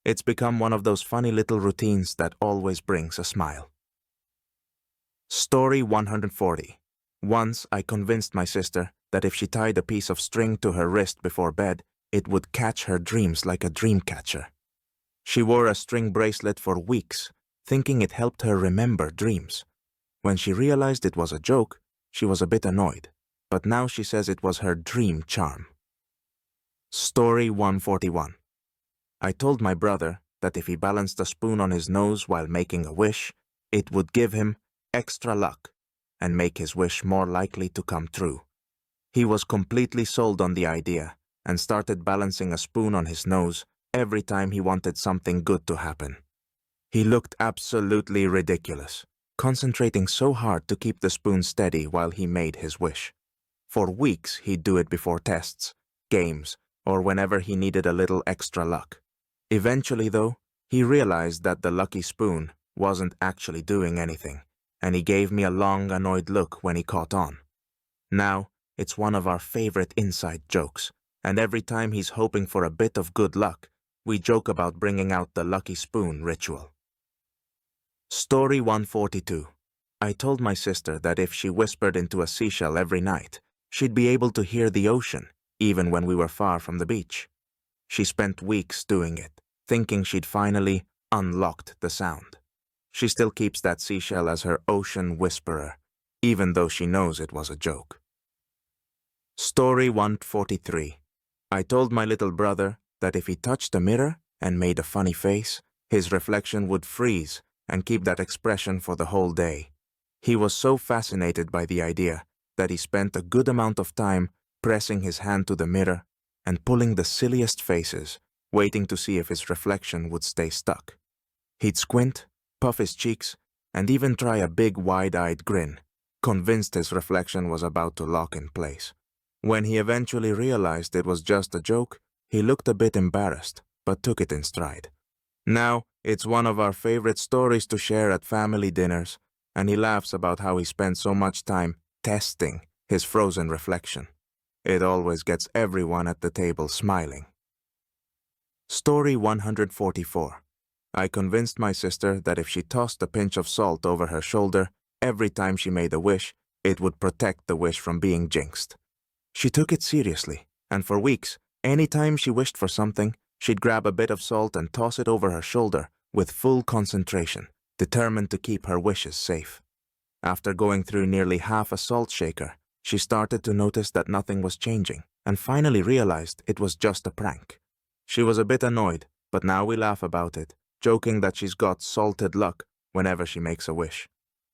[SPEAKER 1] It's become one of those funny little routines that always brings a smile. Story 140. Once I convinced my sister that if she tied a piece of string to her wrist before bed, it would catch her dreams like a dream catcher. She wore a string bracelet for weeks, thinking it helped her remember dreams. When she realized it was a joke, she was a bit annoyed, but now she says it was her dream charm. Story 141. I told my brother that if he balanced a spoon on his nose while making a wish, it would give him extra luck and make his wish more likely to come true. He was completely sold on the idea and started balancing a spoon on his nose every time he wanted something good to happen. He looked absolutely ridiculous, concentrating so hard to keep the spoon steady while he made his wish. For weeks he'd do it before tests, games, or whenever he needed a little extra luck. Eventually, though, he realized that the lucky spoon wasn't actually doing anything, and he gave me a long, annoyed look when he caught on. Now, it's one of our favorite inside jokes, and every time he's hoping for a bit of good luck, we joke about bringing out the lucky spoon ritual. Story 142. I told my sister that if she whispered into a seashell every night, she'd be able to hear the ocean, even when we were far from the beach. She spent weeks doing it, thinking she'd finally unlocked the sound. She still keeps that seashell as her ocean whisperer, even though she knows it was a joke. Story 143. I told my little brother that if he touched a mirror and made a funny face, his reflection would freeze and keep that expression for the whole day. He was so fascinated by the idea that he spent a good amount of time pressing his hand to the mirror and pulling the silliest faces, waiting to see if his reflection would stay stuck. He'd squint, puff his cheeks, and even try a big wide-eyed grin, convinced his reflection was about to lock in place. When he eventually realized it was just a joke, he looked a bit embarrassed, but took it in stride. Now, it's one of our favorite stories to share at family dinners, and he laughs about how he spent so much time testing his frozen reflection. It always gets everyone at the table smiling. Story 144. I convinced my sister that if she tossed a pinch of salt over her shoulder every time she made a wish, it would protect the wish from being jinxed. She took it seriously, and for weeks, any time she wished for something, she'd grab a bit of salt and toss it over her shoulder with full concentration, determined to keep her wishes safe. After going through nearly half a salt shaker, she started to notice that nothing was changing, and finally realized it was just a prank. She was a bit annoyed, but now we laugh about it, joking that she's got salted luck whenever she makes a wish.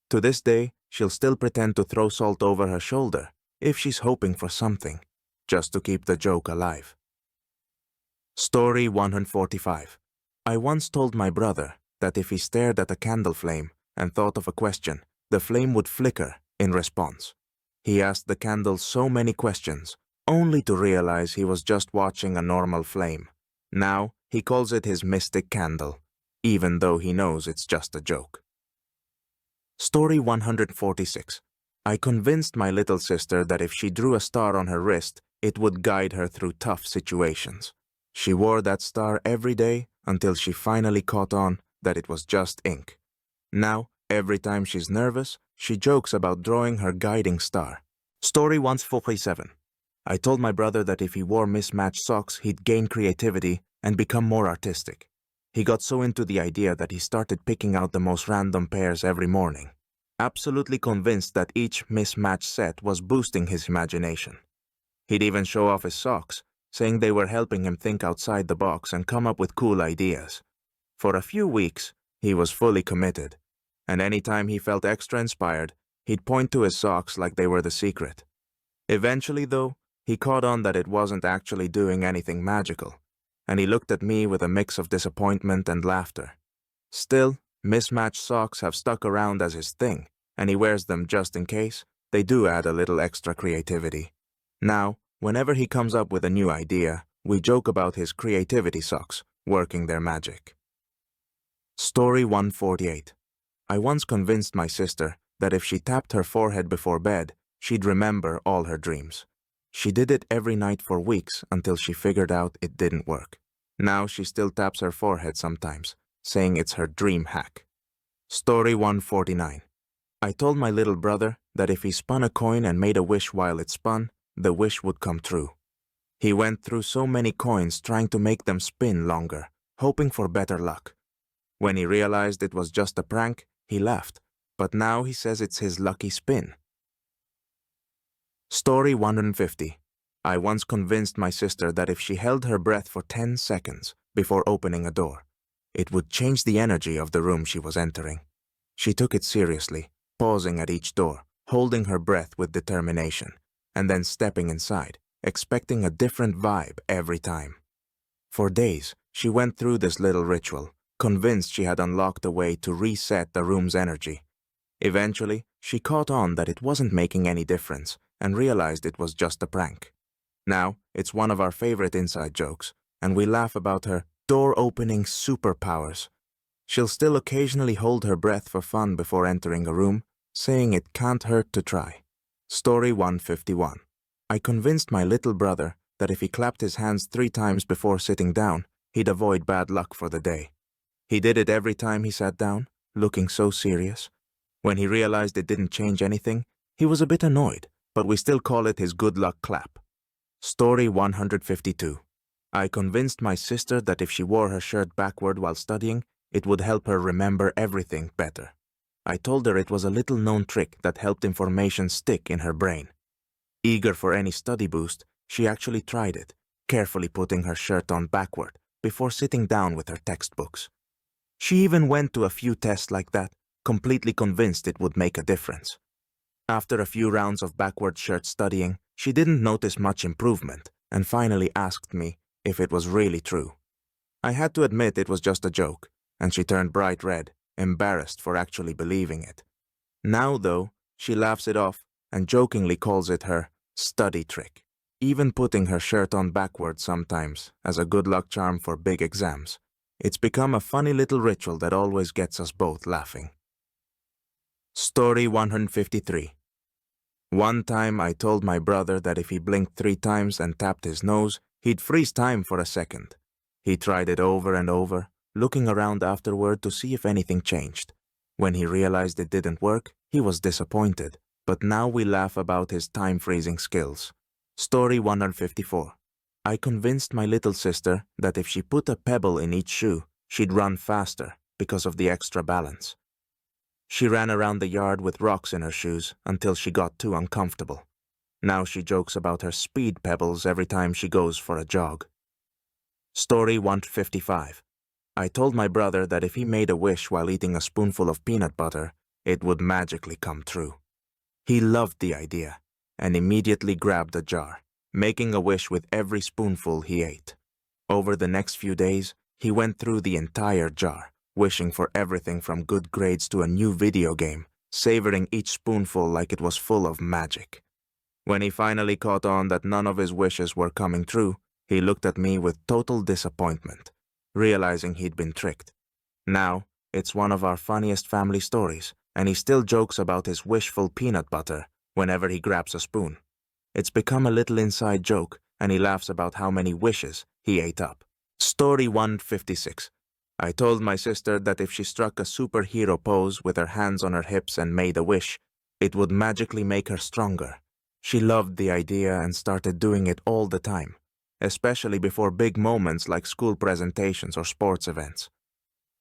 [SPEAKER 1] To this day, she'll still pretend to throw salt over her shoulder if she's hoping for something, just to keep the joke alive. Story 145. I once told my brother that if he stared at a candle flame and thought of a question, the flame would flicker in response. He asked the candle so many questions, only to realize he was just watching a normal flame. Now, he calls it his mystic candle, even though he knows it's just a joke. Story 146. I convinced my little sister that if she drew a star on her wrist, it would guide her through tough situations. She wore that star every day until she finally caught on that it was just ink. Now, every time she's nervous, she jokes about drawing her guiding star. Story 147. I told my brother that if he wore mismatched socks, he'd gain creativity and become more artistic. He got so into the idea that he started picking out the most random pairs every morning, absolutely convinced that each mismatched set was boosting his imagination. He'd even show off his socks, saying they were helping him think outside the box and come up with cool ideas. For a few weeks, he was fully committed, and anytime he felt extra inspired, he'd point to his socks like they were the secret. Eventually, though, he caught on that it wasn't actually doing anything magical, and he looked at me with a mix of disappointment and laughter. Still, mismatched socks have stuck around as his thing, and he wears them just in case. They do add a little extra creativity. Now, whenever he comes up with a new idea, we joke about his creativity socks working their magic. Story 148. I once convinced my sister that if she tapped her forehead before bed, she'd remember all her dreams. She did it every night for weeks until she figured out it didn't work. Now she still taps her forehead sometimes, saying it's her dream hack. Story 149. I told my little brother that if he spun a coin and made a wish while it spun, the wish would come true. He went through so many coins trying to make them spin longer, hoping for better luck. When he realized it was just a prank, he laughed, but now he says it's his lucky spin. Story 150. I once convinced my sister that if she held her breath for 10 seconds before opening a door, it would change the energy of the room she was entering. She took it seriously, pausing at each door, holding her breath with determination, and then stepping inside, expecting a different vibe every time. For days, she went through this little ritual, convinced she had unlocked a way to reset the room's energy. Eventually, she caught on that it wasn't making any difference and realized it was just a prank. Now, it's one of our favorite inside jokes, and we laugh about her door-opening superpowers. She'll still occasionally hold her breath for fun before entering a room, saying it can't hurt to try. Story 151. I convinced my little brother that if he clapped his hands 3 times before sitting down, he'd avoid bad luck for the day. He did it every time he sat down, looking so serious. When he realized it didn't change anything, he was a bit annoyed, but we still call it his good luck clap. Story 152. I convinced my sister that if she wore her shirt backward while studying, it would help her remember everything better. I told her it was a little-known trick that helped information stick in her brain. Eager for any study boost, she actually tried it, carefully putting her shirt on backward before sitting down with her textbooks. She even went to a few tests like that, completely convinced it would make a difference. After a few rounds of backward shirt studying, she didn't notice much improvement and finally asked me if it was really true. I had to admit it was just a joke, and she turned bright red, embarrassed for actually believing it. Now, though, she laughs it off and jokingly calls it her study trick, even putting her shirt on backwards sometimes as a good luck charm for big exams. It's become a funny little ritual that always gets us both laughing. Story 153. One time I told my brother that if he blinked 3 times and tapped his nose, he'd freeze time for a second. He tried it over and over, looking around afterward to see if anything changed. When he realized it didn't work, he was disappointed, but now we laugh about his time-freezing skills. Story 154. I convinced my little sister that if she put a pebble in each shoe, she'd run faster because of the extra balance. She ran around the yard with rocks in her shoes until she got too uncomfortable. Now she jokes about her speed pebbles every time she goes for a jog. Story 155. I told my brother that if he made a wish while eating a spoonful of peanut butter, it would magically come true. He loved the idea and immediately grabbed a jar, making a wish with every spoonful he ate. Over the next few days, he went through the entire jar, wishing for everything from good grades to a new video game, savoring each spoonful like it was full of magic. When he finally caught on that none of his wishes were coming true, he looked at me with total disappointment, realizing he'd been tricked. Now, it's one of our funniest family stories, and he still jokes about his wishful peanut butter whenever he grabs a spoon. It's become a little inside joke, and he laughs about how many wishes he ate up. Story 156. I told my sister that if she struck a superhero pose with her hands on her hips and made a wish, it would magically make her stronger. She loved the idea and started doing it all the time, especially before big moments like school presentations or sports events.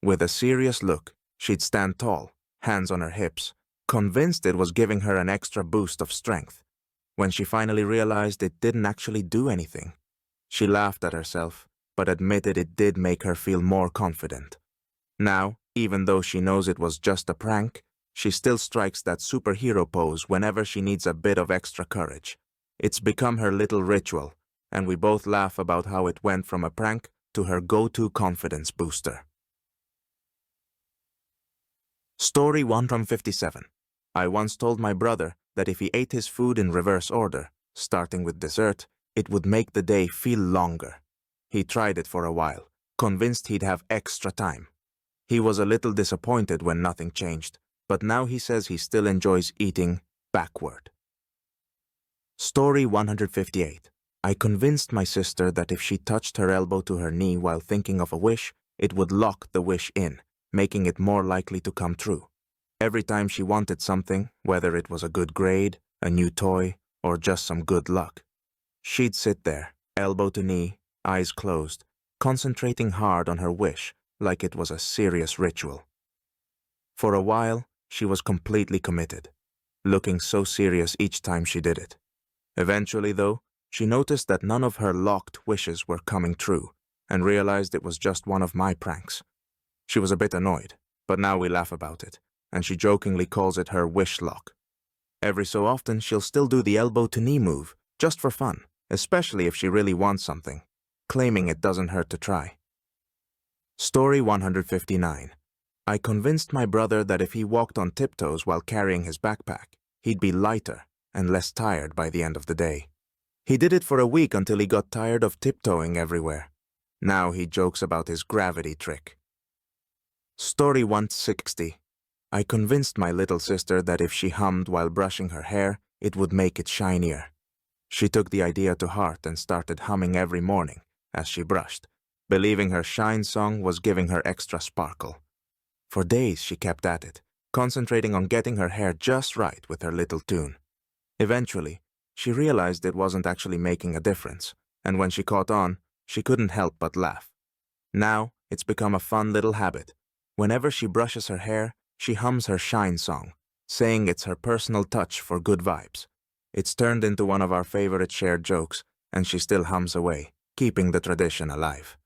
[SPEAKER 1] With a serious look, she'd stand tall, hands on her hips, convinced it was giving her an extra boost of strength. When she finally realized it didn't actually do anything, she laughed at herself, but admitted it did make her feel more confident. Now, even though she knows it was just a prank, she still strikes that superhero pose whenever she needs a bit of extra courage. It's become her little ritual, and we both laugh about how it went from a prank to her go-to confidence booster. Story 157. I once told my brother that if he ate his food in reverse order, starting with dessert, it would make the day feel longer. He tried it for a while, convinced he'd have extra time. He was a little disappointed when nothing changed, but now he says he still enjoys eating backward. Story 158. I convinced my sister that if she touched her elbow to her knee while thinking of a wish, it would lock the wish in, making it more likely to come true. Every time she wanted something, whether it was a good grade, a new toy, or just some good luck, she'd sit there, elbow to knee, eyes closed, concentrating hard on her wish like it was a serious ritual. For a while, she was completely committed, looking so serious each time she did it. Eventually, though, she noticed that none of her locked wishes were coming true, and realized it was just one of my pranks. She was a bit annoyed, but now we laugh about it, and she jokingly calls it her wish lock. Every so often, she'll still do the elbow to knee move, just for fun, especially if she really wants something, claiming it doesn't hurt to try. Story 159. I convinced my brother that if he walked on tiptoes while carrying his backpack, he'd be lighter and less tired by the end of the day. He did it for a week until he got tired of tiptoeing everywhere. Now he jokes about his gravity trick. Story 160. I convinced my little sister that if she hummed while brushing her hair, it would make it shinier. She took the idea to heart and started humming every morning as she brushed, believing her shine song was giving her extra sparkle. For days she kept at it, concentrating on getting her hair just right with her little tune. Eventually, she realized it wasn't actually making a difference, and when she caught on, she couldn't help but laugh. Now, it's become a fun little habit. Whenever she brushes her hair, she hums her shine song, saying it's her personal touch for good vibes. It's turned into one of our favorite shared jokes, and she still hums away, keeping the tradition alive.